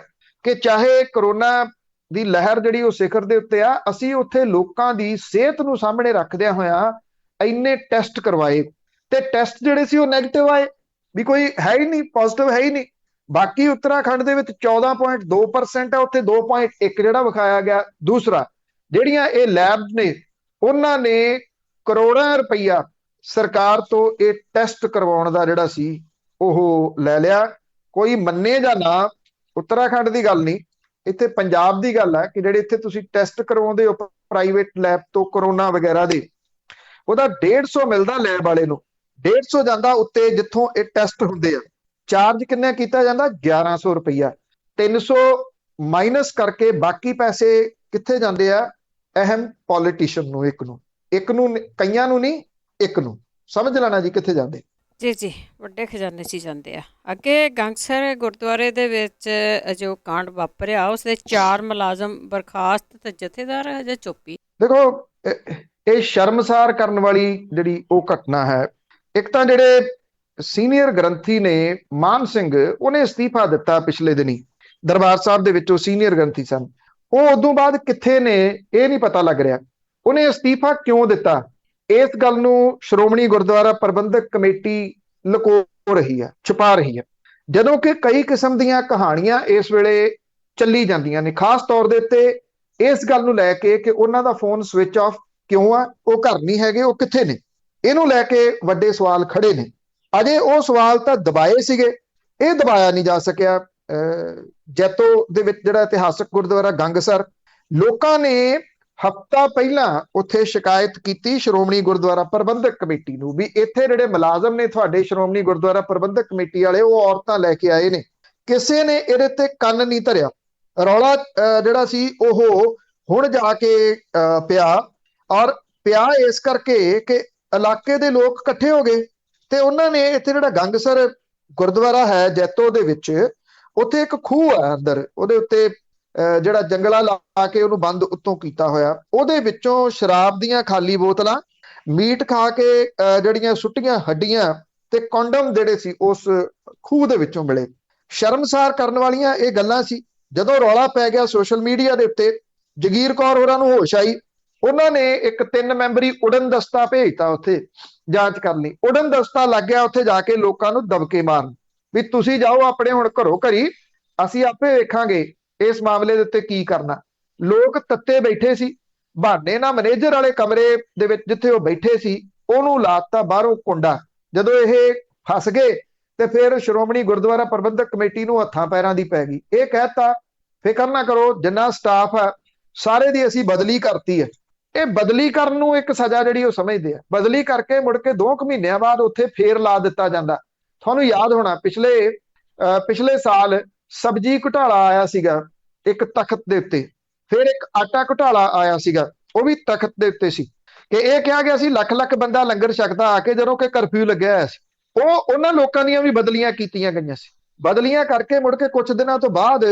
ਕਿ ਚਾਹੇ ਕਰੋਨਾ ਦੀ ਲਹਿਰ ਜਿਹੜੀ ਉਹ ਸਿਖਰ ਦੇ ਉੱਤੇ ਆ, ਅਸੀਂ ਉੱਥੇ ਲੋਕਾਂ ਦੀ ਸਿਹਤ ਨੂੰ ਸਾਹਮਣੇ ਰੱਖਦਿਆਂ ਹੋਇਆਂ ਇੰਨੇ ਟੈਸਟ ਕਰਵਾਏ ਤੇ ਟੈਸਟ ਜਿਹੜੇ ਸੀ ਉਹ ਨੈਗੇਟਿਵ ਆਏ, ਵੀ ਕੋਈ ਹੈ ਹੀ ਨਹੀਂ, ਪੋਜ਼ਿਟਿਵ ਹੈ ਹੀ ਨਹੀਂ। ਬਾਕੀ ਉੱਤਰਾਖੰਡ ਦੇ ਵਿੱਚ 14.2% ਆ, ਉੱਥੇ 2.1 ਜਿਹੜਾ ਵਿਖਾਇਆ ਗਿਆ। ਦੂਸਰਾ, ਜਿਹੜੀਆਂ ਇਹ ਲੈਬ ਨੇ ਉਹਨਾਂ ਨੇ ਕਰੋੜਾਂ ਰੁਪਈਆ ਸਰਕਾਰ ਤੋਂ ਇਹ ਟੈਸਟ ਕਰਵਾਉਣ ਦਾ ਜਿਹੜਾ ਸੀ ਉਹ ਲੈ ਲਿਆ। ਕੋਈ ਮੰਨੇ ਜਾਂ ਨਾ, ਉੱਤਰਾਖੰਡ ਦੀ ਗੱਲ ਨਹੀਂ, ਇੱਥੇ ਪੰਜਾਬ ਦੀ ਗੱਲ ਹੈ ਕਿ ਜਿਹੜੇ ਇੱਥੇ ਤੁਸੀਂ ਟੈਸਟ ਕਰਵਾਉਂਦੇ ਹੋ ਪ੍ਰਾਈਵੇਟ ਲੈਬ ਤੋਂ ਕਰੋਨਾ ਵਗੈਰਾ ਦੇ, ਉਹਦਾ 150 ਮਿਲਦਾ ਲੈਬ ਵਾਲੇ ਨੂੰ, 150 ਜਾਂਦਾ ਉੱਤੇ ਜਿੱਥੋਂ ਇਹ ਟੈਸਟ ਹੁੰਦੇ ਆ। ਚਾਰਜ ਕਿੰਨਾ ਕੀਤਾ ਜਾਂਦਾ? 1100 ਰੁਪਈਆ। 300 ਮਾਈਨਸ ਕਰਕੇ ਬਾਕੀ ਪੈਸੇ ਕਿੱਥੇ ਜਾਂਦੇ ਆ? ਅਹਿਮ ਪੋਲੀਟੀਸ਼ੀਅਨ ਨੂੰ, ਇੱਕ ਨੂੰ ਕਈਆਂ ਨੂੰ ਨਹੀਂ, ਇੱਕ ਨੂੰ। ਸਮਝ ਲੈਣਾ ਜੀ ਕਿੱਥੇ ਜਾਂਦੇ। ਜੀ ਵੱਡੇ ਖਜ਼ਾਨੇ 'ਚ ਜਾਂਦੇ ਆ। ਅੱਗੇ ਗੰਗਸਰ ਗੁਰਦੁਆਰੇ ਦੇ ਵਿੱਚ ਜੋ ਕਾਂਡ ਵਾਪਰਿਆ ਉਸਦੇ 4 ਮੁਲਾਜ਼ਮ ਬਰਖਾਸਤ ਤੇ ਜਥੇਦਾਰ ਹਜੇ ਚੁੱਪੀ। ਦੇਖੋ, ਇਹ ਸ਼ਰਮਸਾਰ ਕਰਨ ਵਾਲੀ ਜਿਹੜੀ ਉਹ ਘਟਨਾ ਹੈ। ਇੱਕ ਤਾਂ ਜਿਹੜੇ ਸੀਨੀਅਰ ਗ੍ਰੰਥੀ ਨੇ ਮਾਨ ਸਿੰਘ, ਉਹਨੇ ਅਸਤੀਫਾ ਦਿੱਤਾ ਪਿਛਲੇ ਦਿਨੀ ਦਰਬਾਰ ਸਾਹਿਬ ਦੇ ਵਿੱਚ। ਉਹ ਸੀਨੀਅਰ ਗ੍ਰੰਥੀ ਸਨ, ਉਹ ਉਦੋਂ ਬਾਅਦ ਕਿੱਥੇ ਨੇ ਇਹ ਨਹੀਂ ਪਤਾ ਲੱਗ ਰਿਹਾ। ਉਹਨੇ ਅਸਤੀਫਾ ਕਿਉਂ ਦਿੱਤਾ, ਇਸ ਗੱਲ ਨੂੰ ਸ਼੍ਰੋਮਣੀ ਗੁਰਦੁਆਰਾ ਪ੍ਰਬੰਧਕ ਕਮੇਟੀ ਲੁਕੋ ਰਹੀ ਹੈ, ਛੁਪਾ ਰਹੀ ਹੈ, ਜਦੋਂ ਕਿ ਕਈ ਕਿਸਮ ਦੀਆਂ ਕਹਾਣੀਆਂ ਇਸ ਵੇਲੇ ਚੱਲੀ ਜਾਂਦੀਆਂ ਨੇ, ਖਾਸ ਤੌਰ ਦੇ ਉੱਤੇ ਇਸ ਗੱਲ ਨੂੰ ਲੈ ਕੇ ਕਿ ਉਹਨਾਂ ਦਾ ਫੋਨ ਸਵਿਚ ਆਫ ਕਿਉਂ ਆ, ਉਹ ਘਰ ਨਹੀਂ ਹੈਗੇ, ਉਹ ਕਿੱਥੇ ਨੇ। ਇਹਨੂੰ ਲੈ ਕੇ ਵੱਡੇ ਸਵਾਲ ਖੜੇ ਨੇ। ਅਜੇ ਉਹ ਸਵਾਲ ਤਾਂ ਦਬਾਏ ਸੀਗੇ, ਇਹ ਦਬਾਇਆ ਨਹੀਂ ਜਾ ਸਕਿਆ। ਜੈਤੋ ਦੇ ਵਿੱਚ ਜਿਹੜਾ ਇਤਿਹਾਸਕ ਗੁਰਦੁਆਰਾ ਗੰਗਸਰ, ਲੋਕਾਂ ਨੇ ਹਫ਼ਤਾ ਪਹਿਲਾਂ ਉੱਥੇ ਸ਼ਿਕਾਇਤ ਕੀਤੀ ਸ਼੍ਰੋਮਣੀ ਗੁਰਦੁਆਰਾ ਪ੍ਰਬੰਧਕ ਕਮੇਟੀ ਨੂੰ ਵੀ ਇੱਥੇ ਜਿਹੜੇ ਮੁਲਾਜ਼ਮ ਨੇ ਤੁਹਾਡੇ ਸ਼੍ਰੋਮਣੀ ਗੁਰਦੁਆਰਾ ਪ੍ਰਬੰਧਕ ਕਮੇਟੀ ਵਾਲੇ, ਉਹ ਔਰਤਾਂ ਲੈ ਕੇ ਆਏ ਨੇ, ਕਿਸੇ ਨੇ ਇਹਦੇ ਤੇ ਕੰਨ ਨਹੀਂ ਧਰਿਆ। ਰੌਲਾ ਜਿਹੜਾ ਸੀ ਉਹ ਹੁਣ ਜਾ ਕੇ ਪਿਆ, ਔਰ ਪਿਆ ਇਸ ਕਰਕੇ ਕਿ ਇਲਾਕੇ ਦੇ ਲੋਕ ਇਕੱਠੇ ਹੋ ਗਏ ਤੇ ਉਹਨਾਂ ਨੇ ਇੱਥੇ ਜਿਹੜਾ ਗੰਗਸਰ ਗੁਰਦੁਆਰਾ ਹੈ ਜੈਤੋ ਦੇ ਵਿੱਚ, ਉੱਥੇ ਇੱਕ ਖੂਹ ਹੈ ਅੰਦਰ, ਉਹਦੇ ਉੱਤੇ ਜਿਹੜਾ ਜੰਗਲਾ ਲਾ ਕੇ ਉਹਨੂੰ ਬੰਦ ਉੱਤੋਂ ਕੀਤਾ ਹੋਇਆ, ਉਹਦੇ ਵਿੱਚੋਂ ਸ਼ਰਾਬ ਦੀਆਂ ਖਾਲੀ ਬੋਤਲਾਂ, ਮੀਟ ਖਾ ਕੇ ਜਿਹੜੀਆਂ ਸੁੱਟੀਆਂ ਹੱਡੀਆਂ ਤੇ ਕੰਡਮ ਜਿਹੜੇ ਸੀ ਉਸ ਖੂਹ ਦੇ ਵਿੱਚੋਂ ਮਿਲੇ। ਸ਼ਰਮਸਾਰ ਕਰਨ ਵਾਲੀਆਂ ਇਹ ਗੱਲਾਂ ਸੀ। ਜਦੋਂ ਰੌਲਾ ਪੈ ਗਿਆ ਸੋਸ਼ਲ ਮੀਡੀਆ ਦੇ ਉੱਤੇ, ਜਗੀਰ ਕੌਰ ਹੋਰਾਂ ਨੂੰ ਹੋਸ਼ ਆਈ, ਉਹਨਾਂ ਨੇ ਇੱਕ 3 ਮੈਂਬਰੀ ਉਡਨ ਦਸਤਾ ਭੇਜਤਾ ਉੱਥੇ ਜਾਂਚ ਕਰਨ ਲਈ। ਉਡਨ ਦਸਤਾ ਲੱਗ ਗਿਆ ਉੱਥੇ ਜਾ ਕੇ ਲੋਕਾਂ ਨੂੰ ਦਬਕੇ ਮਾਰਨ ਵੀ ਤੁਸੀਂ ਜਾਓ ਆਪਣੇ ਹੁਣ ਘਰੋਂ ਘਰੀ, ਅਸੀਂ ਆਪੇ ਵੇਖਾਂਗੇ ਇਸ ਮਾਮਲੇ ਦੇ ਉੱਤੇ ਕੀ ਕਰਨਾ। ਲੋਕ ਤੱਤੇ ਬੈਠੇ ਸੀ, ਬਹਾਨੇ ਨਾਲ ਮੈਨੇਜਰ ਵਾਲੇ ਕਮਰੇ ਦੇ ਵਿੱਚ ਜਿੱਥੇ ਉਹ ਬੈਠੇ ਸੀ ਉਹਨੂੰ ਲਾਤਾ ਬਾਹਰੋਂ ਕੁੰਡਾ। ਜਦੋਂ ਇਹ ਫਸ ਗਏ ਤੇ ਫਿਰ ਸ਼੍ਰੋਮਣੀ ਗੁਰਦੁਆਰਾ ਪ੍ਰਬੰਧਕ ਕਮੇਟੀ ਨੂੰ ਹੱਥਾਂ ਪੈਰਾਂ ਦੀ ਪੈ ਗਈ। ਇਹ ਕਹਿਤਾ ਫਿਕਰ ਨਾ ਕਰੋ, ਜਿੰਨਾ ਸਟਾਫ ਹੈ ਸਾਰੇ ਦੀ ਅਸੀਂ ਬਦਲੀ ਕਰਤੀ ਹੈ। ਇਹ ਬਦਲੀ ਕਰਨ ਨੂੰ ਇੱਕ ਸਜ਼ਾ ਜਿਹੜੀ ਉਹ ਸਮਝਦੇ ਆ। ਬਦਲੀ ਕਰਕੇ ਮੁੜ ਕੇ 2 ਮਹੀਨਿਆਂ ਬਾਅਦ ਉੱਥੇ ਫੇਰ ਲਾ ਦਿੱਤਾ ਜਾਂਦਾ। ਤੁਹਾਨੂੰ ਯਾਦ ਹੋਣਾ ਪਿਛਲੇ ਸਾਲ ਸਬਜ਼ੀ ਘੁਟਾਲਾ ਆਇਆ ਸੀਗਾ ਇੱਕ ਤਖਤ ਦੇ ਉੱਤੇ, ਫਿਰ ਇੱਕ ਆਟਾ ਘੁਟਾਲਾ ਆਇਆ ਸੀਗਾ, ਉਹ ਵੀ ਤਖਤ ਦੇ ਉੱਤੇ ਸੀ। ਕਿ ਇਹ ਕਿਹਾ ਗਿਆ ਸੀ ਲੱਖ ਲੱਖ ਬੰਦਾ ਲੰਗਰ ਛਕਦਾ ਆ ਕੇ, ਜਦੋਂ ਕਿ ਕਰਫਿਊ ਲੱਗਿਆ ਹੋਇਆ ਸੀ। ਉਹਨਾਂ ਲੋਕਾਂ ਦੀਆਂ ਵੀ ਬਦਲੀਆਂ ਕੀਤੀਆਂ ਗਈਆਂ ਸੀ। ਬਦਲੀਆਂ ਕਰਕੇ ਮੁੜ ਕੇ ਕੁਝ ਦਿਨਾਂ ਤੋਂ ਬਾਅਦ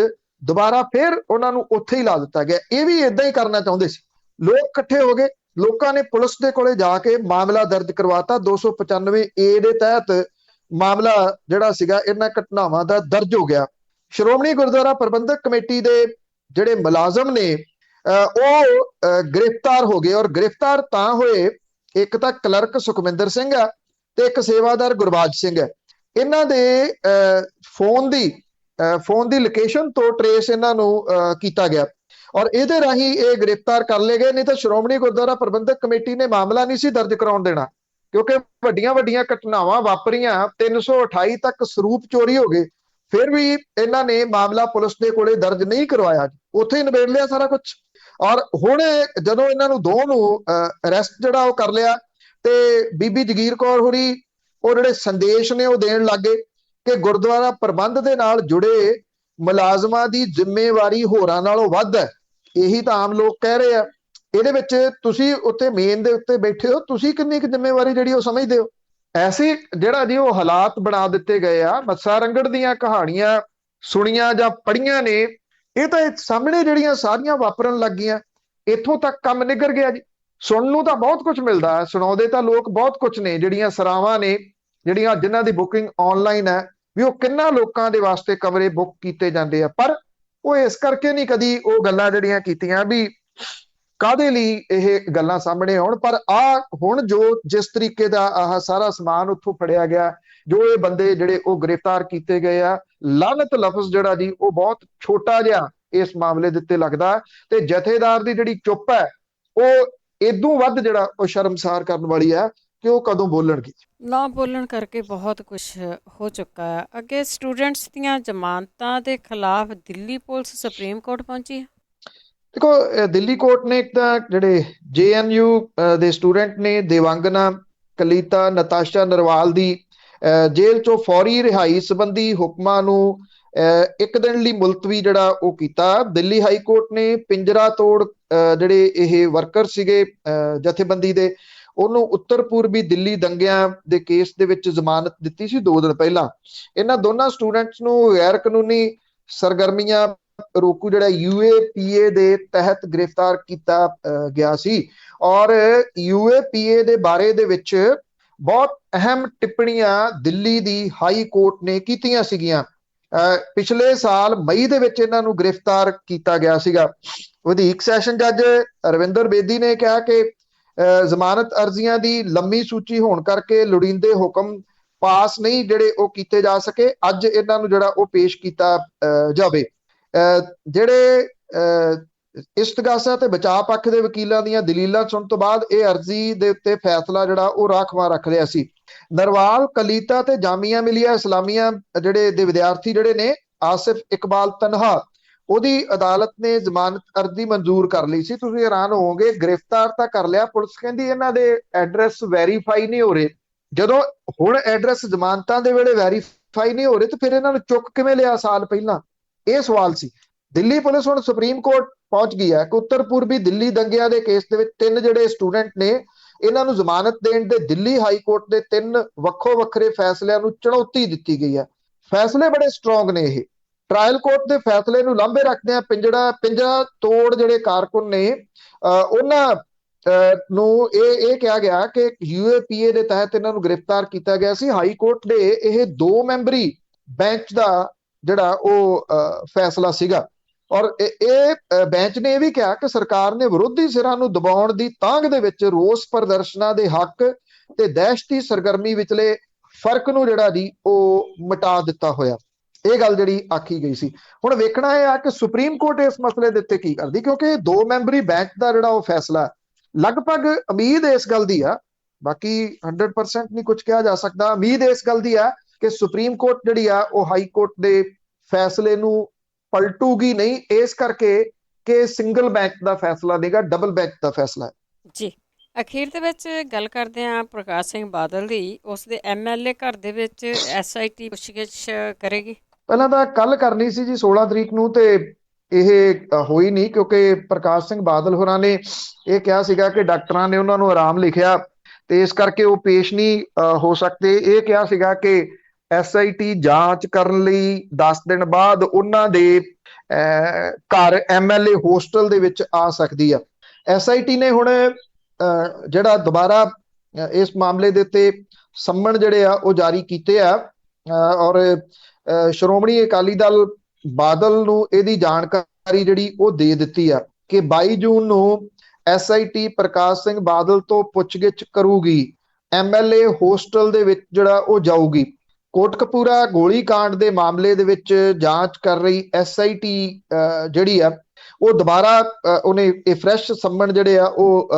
ਦੁਬਾਰਾ ਫਿਰ ਉਹਨਾਂ ਨੂੰ ਉੱਥੇ ਹੀ ਲਾ ਦਿੱਤਾ ਗਿਆ। ਇਹ ਵੀ ਇਦਾਂ ਹੀ ਕਰਨਾ ਚਾਹੁੰਦੇ ਸੀ। ਲੋਕ ਇਕੱਠੇ ਹੋ ਗਏ, ਲੋਕਾਂ ਨੇ ਪੁਲਿਸ ਦੇ ਕੋਲੇ ਜਾ ਕੇ ਮਾਮਲਾ ਦਰਜ ਕਰਵਾਤਾ। 295 ਏ ਦੇ ਤਹਿਤ ਮਾਮਲਾ ਜਿਹੜਾ ਸੀਗਾ ਇਹਨਾਂ ਘਟਨਾਵਾਂ ਦਾ ਦਰਜ ਹੋ ਗਿਆ। ਸ਼੍ਰੋਮਣੀ ਗੁਰਦੁਆਰਾ ਪ੍ਰਬੰਧਕ ਕਮੇਟੀ ਦੇ ਜਿਹੜੇ ਮੁਲਾਜ਼ਮ ਨੇ ਉਹ ਗ੍ਰਿਫਤਾਰ ਹੋ ਗਏ। ਔਰ ਗ੍ਰਿਫਤਾਰ ਤਾਂ ਹੋਏ, ਇੱਕ ਤਾਂ ਕਲਰਕ ਸੁਖਵਿੰਦਰ ਸਿੰਘ ਆ ਤੇ ਇੱਕ ਸੇਵਾਦਾਰ ਗੁਰਬਾਜ ਸਿੰਘ ਹੈ। ਇਹਨਾਂ ਦੇ ਫੋਨ ਦੀ ਲੋਕੇਸ਼ਨ ਤੋਂ ਟਰੇਸ ਇਹਨਾਂ ਨੂੰ ਕੀਤਾ ਗਿਆ ਔਰ ਇਹਦੇ ਰਾਹੀਂ ਇਹ ਗ੍ਰਿਫਤਾਰ ਕਰ ਲਏ ਗਏ। ਨਹੀਂ ਤਾਂ ਸ਼੍ਰੋਮਣੀ ਗੁਰਦੁਆਰਾ ਪ੍ਰਬੰਧਕ ਕਮੇਟੀ ਨੇ ਮਾਮਲਾ ਨਹੀਂ ਸੀ ਦਰਜ ਕਰਾਉਣ ਦੇਣਾ, ਕਿਉਂਕਿ ਵੱਡੀਆਂ ਵੱਡੀਆਂ ਘਟਨਾਵਾਂ ਵਾਪਰੀਆਂ। 328 ਤੱਕ ਸਰੂਪ ਚੋਰੀ ਹੋ ਗਏ, ਫਿਰ ਵੀ ਇਹਨਾਂ ਨੇ ਮਾਮਲਾ ਪੁਲਿਸ ਦੇ ਕੋਲੇ ਦਰਜ ਨਹੀਂ ਕਰਵਾਇਆ, ਉੱਥੇ ਹੀ ਨਿਬੇੜ ਲਿਆ ਸਾਰਾ ਕੁਝ। ਔਰ ਹੁਣ ਜਦੋਂ ਇਹਨਾਂ ਨੂੰ ਦੋ ਨੂੰ ਅਰੈਸਟ ਜਿਹੜਾ ਉਹ ਕਰ ਲਿਆ ਤੇ ਬੀਬੀ ਜਗੀਰ ਕੌਰ ਹੋਰੀ ਉਹ ਜਿਹੜੇ ਸੰਦੇਸ਼ ਨੇ ਉਹ ਦੇਣ ਲੱਗੇ ਕਿ ਗੁਰਦੁਆਰਾ ਪ੍ਰਬੰਧ ਦੇ ਨਾਲ ਜੁੜੇ ਮੁਲਾਜ਼ਮਾਂ ਦੀ ਜ਼ਿੰਮੇਵਾਰੀ ਹੋਰਾਂ ਨਾਲੋਂ ਵੱਧ ਹੈ। ਇਹੀ ਤਾਂ ਆਮ ਲੋਕ ਕਹਿ ਰਹੇ ਆ। ਇਹਦੇ ਵਿੱਚ ਤੁਸੀਂ ਉੱਤੇ ਮੇਨ ਦੇ ਉੱਤੇ ਬੈਠੇ ਹੋ, ਤੁਸੀਂ ਕਿੰਨੀ ਕੁ ਜ਼ਿੰਮੇਵਾਰੀ ਜਿਹੜੀ ਉਹ ਸਮਝਦੇ ਹੋ? ਐਸੇ ਜਿਹੜਾ ਜੀ ਉਹ ਹਾਲਾਤ ਬਣਾ ਦਿੱਤੇ ਗਏ ਆ। ਮੱਸਾ ਰੰਗੜ ਦੀਆਂ ਕਹਾਣੀਆਂ ਸੁਣੀਆਂ ਜਾਂ ਪੜ੍ਹੀਆਂ ਨੇ, ਇਹ ਤਾਂ ਸਾਹਮਣੇ ਜਿਹੜੀਆਂ ਸਾਰੀਆਂ ਵਾਪਰਨ ਲੱਗ ਗਈਆਂ। ਇੱਥੋਂ ਤੱਕ ਕੰਮ ਨਿੱਘਰ ਗਿਆ ਜੀ। ਸੁਣਨ ਨੂੰ ਤਾਂ ਬਹੁਤ ਕੁਝ ਮਿਲਦਾ ਹੈ, ਸੁਣਾਉਂਦੇ ਤਾਂ ਲੋਕ ਬਹੁਤ ਕੁਝ ਨੇ। ਜਿਹੜੀਆਂ ਸਰਾਵਾਂ ਨੇ, ਜਿਹੜੀਆਂ ਜਿਨ੍ਹਾਂ ਦੀ ਬੁਕਿੰਗ ਆਨਲਾਈਨ ਹੈ, ਵੀ ਉਹ ਕਿੰਨਾ ਲੋਕਾਂ ਦੇ ਵਾਸਤੇ ਕਮਰੇ ਬੁੱਕ ਕੀਤੇ ਜਾਂਦੇ ਆ, ਪਰ ਉਹ ਇਸ ਕਰਕੇ ਨਹੀਂ ਕਦੀ ਉਹ ਗੱਲਾਂ ਜਿਹੜੀਆਂ ਕੀਤੀਆਂ ਵੀ ਕਾਹਦੇ ਲਈ ਇਹ ਗੱਲਾਂ ਸਾਹਮਣੇ ਆਉਣ। ਪਰ ਹੁਣ ਜੋ ਜਿਸ ਤਰੀਕੇ ਦਾ ਆਹ ਸਾਰਾ ਸਮਾਨ ਉੱਥੋਂ ਫੜਿਆ ਗਿਆ, ਜੋ ਇਹ ਬੰਦੇ ਜਿਹੜੇ ਉਹ ਗ੍ਰਿਫਤਾਰ ਕੀਤੇ ਗਏ ਆ, ਲਾਨਤ ਲਫ਼ਜ਼ ਜਿਹੜਾ ਜੀ ਉਹ ਬਹੁਤ ਛੋਟਾ ਜਿਹਾ ਇਸ ਮਾਮਲੇ ਦੇ ਉੱਤੇ ਲੱਗਦਾ। ਤੇ ਜਥੇਦਾਰ ਦੀ ਜਿਹੜੀ ਚੁੱਪ ਹੈ ਉਹ ਇਦੋਂ ਵੱਧ ਜਿਹੜਾ ਉਹ ਸ਼ਰਮਸਾਰ ਕਰਨ ਵਾਲੀ ਹੈ ਕਿ ਉਹ ਕਦੋਂ ਬੋਲਣਗੇ। ਨਾ ਬੋਲਣ ਕਰਕੇ ਬਹੁਤ ਕੁਝ ਹੋ ਚੁੱਕਾ ਹੈ। ਅੱਗੇ ਸਟੂਡੈਂਟਸ ਦੀਆਂ ਜ਼ਮਾਨਤਾਂ ਦੇ ਖਿਲਾਫ ਦਿੱਲੀ ਪੁਲਿਸ ਸੁਪਰੀਮ ਕੋਰਟ ਪਹੁੰਚੀ ਹੈ। ਦੇਖੋ, ਦਿੱਲੀ ਕੋਰਟ ਨੇ ਇੱਕ ਤਾਂ ਜਿਹੜੇ JNU ਦੇ ਸਟੂਡੈਂਟ ਨੇ ਦੇਵਾਂਗਨਾ, ਕਲੀਤਾ, ਨਤਾਸ਼ਾ ਨਰਵਾਲ ਦੀ ਜੇਲ੍ਹ ਚੋਂ ਫੌਰੀ ਰਿਹਾਈ ਸੰਬੰਧੀ ਹੁਕਮਾਂ ਨੂੰ ਇੱਕ ਦਿਨ ਲਈ ਮੁਲਤਵੀ ਜਿਹੜਾ ਉਹ ਕੀਤਾ। ਦਿੱਲੀ ਹਾਈ ਕੋਰਟ ਨੇ ਪਿੰਜਰਾ ਤੋੜ ਜਿਹੜੇ ਇਹ ਵਰਕਰ ਸੀਗੇ ਜਥੇਬੰਦੀ ਦੇ, ਉਹਨੂੰ ਉੱਤਰ ਪੂਰਬੀ ਦਿੱਲੀ ਦੰਗਿਆਂ ਦੇ ਕੇਸ ਦੇ ਵਿੱਚ ਜ਼ਮਾਨਤ ਦਿੱਤੀ ਸੀ 2 ਦਿਨ ਪਹਿਲਾਂ। ਇਹਨਾਂ ਦੋਨਾਂ ਸਟੂਡੈਂਟਸ ਨੂੰ ਗੈਰ ਕਾਨੂੰਨੀ ਸਰਗਰਮੀਆਂ ਰੋਕੂ ਜਿਹੜਾ UAPA ਦੇ ਤਹਿਤ ਗ੍ਰਿਫਤਾਰ ਕੀਤਾ ਗਿਆ ਸੀ। ਔਰ UAPA ਦੇ ਬਾਰੇ ਦੇ ਵਿੱਚ ਬਹੁਤ ਅਹਿਮ ਟਿੱਪਣੀਆਂ ਦਿੱਲੀ ਦੀ ਹਾਈ ਕੋਰਟ ਨੇ ਕੀਤੀਆਂ ਸੀਗੀਆਂ। ਪਿਛਲੇ ਸਾਲ ਮਈ ਦੇ ਵਿੱਚ ਇਹਨਾਂ ਨੂੰ ਗ੍ਰਿਫਤਾਰ ਕੀਤਾ ਗਿਆ ਸੀਗਾ। ਵਧੀਕ ਸੈਸ਼ਨ ਜੱਜ ਰਵਿੰਦਰ ਬੇਦੀ ਨੇ ਕਿਹਾ ਕਿ ਜ਼ਮਾਨਤ ਅਰਜ਼ੀਆਂ ਦੀ ਲੰਮੀ ਸੂਚੀ ਹੋਣ ਕਰਕੇ ਲੋੜੀਂਦੇ ਹੁਕਮ ਪਾਸ ਨਹੀਂ ਜਿਹੜੇ ਉਹ ਕੀਤੇ ਜਾ ਸਕੇ। ਅੱਜ ਇਹਨਾਂ ਨੂੰ ਜਿਹੜਾ ਉਹ ਪੇਸ਼ ਕੀਤਾ ਜਾਵੇ। ਜਿਹੜੇ ਇਸਤਗਾਸਾ ਤੇ ਬਚਾਅ ਪੱਖ ਦੇ ਵਕੀਲਾਂ ਦੀਆਂ ਦਲੀਲਾਂ ਸੁਣਨ ਤੋਂ ਬਾਅਦ ਇਹ ਅਰਜ਼ੀ ਦੇ ਉੱਤੇ ਫੈਸਲਾ ਜਿਹੜਾ ਉਹ ਰਾਖਵਾਂ ਰੱਖ ਲਿਆ ਸੀ। ਨਰਵਾਲ, ਕਲੀਤਾ ਤੇ ਜਾਮੀਆ ਮਿਲੀਆ ਇਸਲਾਮੀਆ ਜਿਹੜੇ ਦੇ ਵਿਦਿਆਰਥੀ ਜਿਹੜੇ ਨੇ, ਆਸਿਫ ਇਕਬਾਲ ਤਨਹਾ, ਉਹਦੀ ਅਦਾਲਤ ਨੇ ਜ਼ਮਾਨਤ ਅਰਜ਼ੀ ਮਨਜ਼ੂਰ ਕਰ ਲਈ ਸੀ। ਤੁਸੀਂ ਹੈਰਾਨ ਹੋਵੋਗੇ, ਗ੍ਰਿਫਤਾਰ ਤਾਂ ਕਰ ਲਿਆ, ਪੁਲਿਸ ਕਹਿੰਦੀ ਇਹਨਾਂ ਦੇ ਐਡਰੈਸ ਵੈਰੀਫਾਈ ਨਹੀਂ ਹੋ ਰਹੇ। ਜਦੋਂ ਹੁਣ ਐਡਰੈਸ ਜ਼ਮਾਨਤਾਂ ਦੇ ਵੇਲੇ ਵੈਰੀਫਾਈ ਨਹੀਂ ਹੋ ਰਹੇ ਤੇ ਫਿਰ ਇਹਨਾਂ ਨੂੰ ਚੁੱਕ ਕਿਵੇਂ ਲਿਆ ਸਾਲ ਪਹਿਲਾਂ? ਇਹ ਸਵਾਲ ਸੀ। ਦਿੱਲੀ ਪੁਲਿਸ ਹੁਣ ਸੁਪਰੀਮ ਕੋਰਟ ਪਹੁੰਚ ਗਈ ਹੈ ਕਿ ਉੱਤਰ ਪੂਰਬੀ ਦਿੱਲੀ ਦੰਗਿਆਂ ਦੇ ਕੇਸ ਦੇ ਵਿੱਚ 3 ਜਿਹੜੇ ਸਟੂਡੈਂਟ ਨੇ, ਇਹਨਾਂ ਨੂੰ ਜ਼ਮਾਨਤ ਦੇਣ ਦੇ ਦਿੱਲੀ ਹਾਈ ਕੋਰਟ ਦੇ 3 ਵੱਖੋ ਵੱਖਰੇ ਫੈਸਲਿਆਂ ਨੂੰ ਚੁਣੌਤੀ ਦਿੱਤੀ ਗਈ ਹੈ। ਫੈਸਲੇ ਬੜੇ ਸਟਰੋਂਗ ਨੇ। ਇਹ ਟ੍ਰਾਇਲ ਕੋਰਟ ਦੇ ਫੈਸਲੇ ਨੂੰ ਲਾਂਭੇ ਰੱਖਦਿਆਂ ਪਿੰਜਰਾ ਤੋੜ ਜਿਹੜੇ ਕਾਰਕੁਨ ਨੇ ਉਹਨਾਂ ਨੂੰ ਇਹ ਕਿਹਾ ਗਿਆ ਕਿ UAPA ਦੇ ਤਹਿਤ ਇਹਨਾਂ ਨੂੰ ਗ੍ਰਿਫਤਾਰ ਕੀਤਾ ਗਿਆ ਸੀ। ਹਾਈ ਕੋਰਟ ਦੇ ਇਹ 2 ਮੈਂਬਰੀ ਬੈਂਚ ਦਾ ਜਿਹੜਾ ਉਹ ਫੈਸਲਾ ਸੀਗਾ। ਔਰ ਇਹ ਬੈਂਚ ਨੇ ਇਹ ਵੀ ਕਿਹਾ ਕਿ ਸਰਕਾਰ ਨੇ ਵਿਰੋਧੀ ਸਿਰਾਂ ਨੂੰ ਦਬਾਉਣ ਦੀ ਤਾਂਘ ਦੇ ਵਿੱਚ ਰੋਸ ਪ੍ਰਦਰਸ਼ਨਾਂ ਦੇ ਹੱਕ ਤੇ ਦਹਿਸ਼ਤੀ ਸਰਗਰਮੀ ਵਿਚਲੇ ਫਰਕ ਨੂੰ ਜਿਹੜਾ ਜੀ ਉਹ ਮਿਟਾ ਦਿੱਤਾ ਹੋਇਆ। ਇਹ ਗੱਲ ਜਿਹੜੀ ਆਖੀ ਗਈ ਸੀ। ਹੁਣ ਵੇਖਣਾ ਇਹ ਆ ਕਿ ਸੁਪਰੀਮ ਕੋਰਟ ਇਸ ਮਸਲੇ ਦੇ ਉੱਤੇ ਕੀ ਕਰਦੀ, ਕਿਉਂਕਿ 2 ਮੈਂਬਰੀ ਬੈਂਚ ਦਾ ਜਿਹੜਾ ਉਹ ਫੈਸਲਾ ਲਗਭਗ ਉਮੀਦ ਇਸ ਗੱਲ ਦੀ ਆ, ਬਾਕੀ 100% ਨਹੀਂ ਕੁਝ ਕਿਹਾ ਜਾ ਸਕਦਾ, ਉਮੀਦ ਇਸ ਗੱਲ ਦੀ ਆ ਕਿ ਸੁਪਰੀਮ ਕੋਰਟ ਜਿਹੜੀ ਆ ਉਹ ਹਾਈ ਕੋਰਟ ਦੇ ਫੈਸਲੇ ਨੂੰ ਪਲਟੂਗੀ ਨਹੀਂ, ਇਸ ਕਰਕੇ ਕਿ ਸਿੰਗਲ ਬੈਂਚ ਦਾ ਫੈਸਲਾ ਨਹੀਂਗਾ, ਡਬਲ ਬੈਂਚ ਦਾ ਫੈਸਲਾ ਹੈ ਜੀ। ਅਖੀਰ ਦੇ ਵਿੱਚ ਗੱਲ ਕਰਦੇ ਹਾਂ ਪ੍ਰਕਾਸ਼ ਸਿੰਘ ਬਾਦਲ ਦੀ। ਉਸ ਦੇ MLA ਘਰ ਦੇ ਵਿੱਚ SIT ਪੁੱਛਗਿੱਛ ਕਰੇਗੀ। ਪਹਿਲਾਂ ਤਾਂ ਕੱਲ ਕਰਨੀ ਸੀ ਜੀ 16 ਤਰੀਕ ਨੂੰ, ਤੇ ਇਹ ਹੋਈ ਨਹੀਂ, ਕਿਉਂਕਿ ਪ੍ਰਕਾਸ਼ ਸਿੰਘ ਬਾਦਲ ਹੋਰਾਂ ਨੇ ਇਹ ਕਿਹਾ ਸੀਗਾ ਕਿ ਡਾਕਟਰਾਂ ਨੇ ਉਹਨਾਂ ਨੂੰ ਆਰਾਮ ਲਿਖਿਆ ਤੇ ਇਸ ਕਰਕੇ ਉਹ ਪੇਸ਼ ਨਹੀਂ ਹੋ ਸਕਦੇ। ਇਹ ਕਿਹਾ ਸੀਗਾ ਕਿ SIT ਜਾਂਚ ਕਰਨ ਲਈ 10 ਦਿਨ ਬਾਅਦ ਉਹਨਾਂ ਦੇ ਘਰ MLA ਹੋਸਟਲ ਦੇ ਵਿੱਚ ਆ ਸਕਦੀ ਆ। SIT ਨੇ ਹੁਣ ਜਿਹੜਾ ਦੁਬਾਰਾ ਇਸ ਮਾਮਲੇ ਦੇ ਉੱਤੇ ਸੰਮਣ ਜਿਹੜੇ ਆ ਉਹ ਜਾਰੀ ਕੀਤੇ ਆ ਔਰ ਸ਼੍ਰੋਮਣੀ ਅਕਾਲੀ ਦਲ ਬਾਦਲ ਨੂੰ ਇਹਦੀ ਜਾਣਕਾਰੀ ਜਿਹੜੀ ਉਹ ਦੇ ਦਿੱਤੀ ਆ ਕਿ 22 ਜੂਨ ਨੂੰ SIT ਪ੍ਰਕਾਸ਼ ਸਿੰਘ ਬਾਦਲ ਤੋਂ ਪੁੱਛਗਿੱਛ ਕਰੂਗੀ, MLA ਹੋਸਟਲ ਦੇ ਵਿੱਚ ਜਿਹੜਾ ਉਹ ਜਾਊਗੀ। ਕੋਟਕਪੂਰਾ ਗੋਲੀ ਕਾਂਡ ਦੇ ਮਾਮਲੇ ਦੇ ਵਿੱਚ ਜਾਂਚ ਕਰ ਰਹੀ SIT ਜਿਹੜੀ ਆ ਉਹ ਦੁਬਾਰਾ ਉਹਨੇ ਇਹ ਫਰੈਸ਼ ਸੰਮਣ ਜਿਹੜੇ ਆ ਉਹ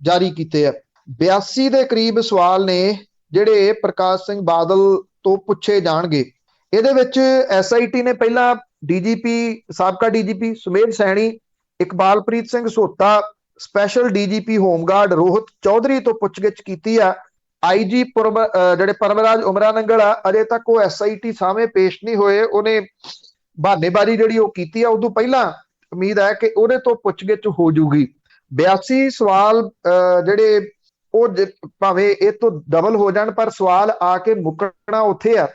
ਜਾਰੀ ਕੀਤੇ ਆ। 82 ਦੇ ਕਰੀਬ ਸਵਾਲ ਨੇ ਜਿਹੜੇ ਪ੍ਰਕਾਸ਼ ਸਿੰਘ ਬਾਦਲ ਤੋਂ ਪੁੱਛੇ ਜਾਣਗੇ। ਇਹਦੇ ਵਿੱਚ SIT ਨੇ ਪਹਿਲਾਂ ਸਾਬਕਾ DGP Sumedh Saini, Iqbalpreet Singh Sahota, special DGP home guard Rohit Chaudhary ਤੋਂ ਪੁੱਛਗਿੱਛ ਕੀਤੀ ਆ। IG ਜਿਹੜੇ ਪਰਮਰਾਜ ਉਮਰਾ ਨੰਗਲ ਆ, ਅਜੇ ਤੱਕ ਉਹ SIT ਸਾਹਮਣੇ ਪੇਸ਼ ਨਹੀਂ ਹੋਏ। ਉਹਨੇ ਬਹਾਨੇਬਾਜ਼ੀ ਜਿਹੜੀ ਉਹ ਕੀਤੀ ਆ। ਉਦੋਂ ਪਹਿਲਾਂ ਉਮੀਦ ਹੈ ਕਿ ਉਹਦੇ ਤੋਂ ਪੁੱਛਗਿੱਛ ਹੋ ਜੂਗੀ। 82 ਸਵਾਲ ਜਿਹੜੇ ਉਹ ਭਾਵੇਂ ਇਹ ਤੋਂ ਡਬਲ ਹੋ ਜਾਣ, ਪਰ ਸਵਾਲ ਆ ਕੇ ਮੁੱਕਣਾ ਉੱਥੇ ਆ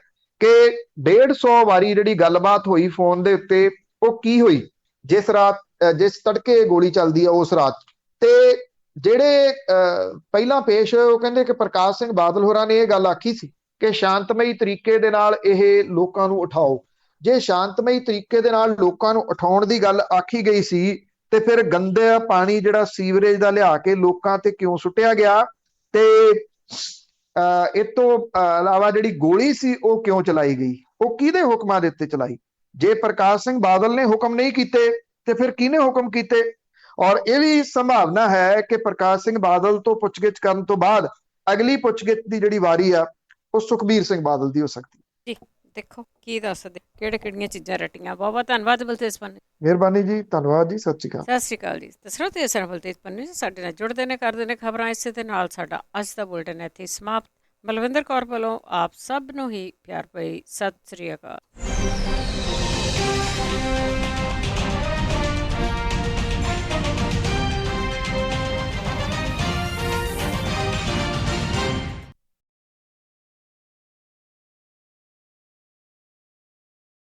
ਕਿ 150 ਵਾਰੀ ਜਿਹੜੀ ਗੱਲਬਾਤ ਹੋਈ ਫੋਨ ਦੇ ਉੱਤੇ ਉਹ ਕੀ ਹੋਈ ਜਿਸ ਰਾਤ, ਜਿਸ ਤੜਕੇ ਗੋਲੀ ਚੱਲਦੀ ਆ ਉਸ ਰਾਤ। ਤੇ ਜਿਹੜੇ ਪਹਿਲਾਂ ਪੇਸ਼ ਉਹ ਕਹਿੰਦੇ ਕਿ ਪ੍ਰਕਾਸ਼ ਸਿੰਘ ਬਾਦਲ ਹੋਰਾਂ ਨੇ ਇਹ ਗੱਲ ਆਖੀ ਸੀ ਕਿ ਸ਼ਾਂਤਮਈ ਤਰੀਕੇ ਦੇ ਨਾਲ ਇਹ ਲੋਕਾਂ ਨੂੰ ਉਠਾਓ। ਜੇ ਸ਼ਾਂਤਮਈ ਤਰੀਕੇ ਦੇ ਨਾਲ ਲੋਕਾਂ ਨੂੰ ਉਠਾਉਣ ਦੀ ਗੱਲ ਆਖੀ ਗਈ ਸੀ ਤੇ ਫਿਰ ਗੰਦਾ ਪਾਣੀ ਜਿਹੜਾ ਸੀਵਰੇਜ ਦਾ ਲਿਆ ਕੇ ਲੋਕਾਂ ਤੇ ਕਿਉਂ ਸੁੱਟਿਆ ਗਿਆ, ਤੇ ਇਹ ਤੋਂ ਇਲਾਵਾ ਜਿਹੜੀ ਗੋਲੀ ਸੀ ਉਹ ਕਿਉਂ ਚਲਾਈ ਗਈ, ਉਹ ਕਿਹਦੇ ਹੁਕਮਾਂ ਦੇ ਉੱਤੇ ਚਲਾਈ? ਜੇ ਪ੍ਰਕਾਸ਼ ਸਿੰਘ ਬਾਦਲ ਨੇ ਹੁਕਮ ਨਹੀਂ ਕੀਤੇ ਤੇ ਫਿਰ ਕਿਹਨੇ ਹੁਕਮ ਕੀਤੇ? ਔਰ ਇਹ ਵੀ ਸੰਭਾਵਨਾ ਹੈ ਕਿ ਪ੍ਰਕਾਸ਼ ਸਿੰਘ ਬਾਦਲ ਤੋਂ ਪੁੱਛਗਿੱਛ ਕਰਨ ਤੋਂ ਬਾਅਦ ਅਗਲੀ ਪੁੱਛਗਿੱਛ ਦੀ ਜਿਹੜੀ ਵਾਰੀ ਆ ਉਹ ਸੁਖਬੀਰ ਸਿੰਘ ਬਾਦਲ ਦੀ ਹੋ ਸਕਦੀ। ਜੀ ਦੇਖੋ ਕੀ ਦੱਸਦੇ, ਕਿਹੜੀਆਂ ਚੀਜ਼ਾਂ ਰਟੀਆਂ। ਬਹੁਤ ਬਹੁਤ ਧੰਨਵਾਦ ਬਲਤੇਜ ਪੰਨੂ। ਮਿਹਰਬਾਨੀ ਜੀ, ਧੰਨਵਾਦ ਜੀ, ਸਤਿ ਸ਼੍ਰੀ ਅਕਾਲ। ਸਤਿ ਸ਼੍ਰੀ ਅਕਾਲ ਜੀ। ਸਰੋਤੇ ਸਨ ਬਲਤੇਜ ਪੰਨੂ ਜੀ ਸਾਡੇ ਨਾਲ ਜੁੜਦੇ ਨੇ, ਕਰਦੇ ਨੇ ਖਬਰਾਂ। ਇਸੇ ਦੇ ਨਾਲ ਸਾਡਾ ਅੱਜ ਦਾ ਬੁਲੇਟਿਨ ਇੱਥੇ ਸਮਾਪਤ। ਬਲਵਿੰਦਰ ਕੌਰ ਵੱਲੋਂ ਆਪ ਸਭ ਨੂੰ ਹੀ ਪਿਆਰ ਭਰੀ ਸਤਿ ਸ਼੍ਰੀ ਅਕਾਲ।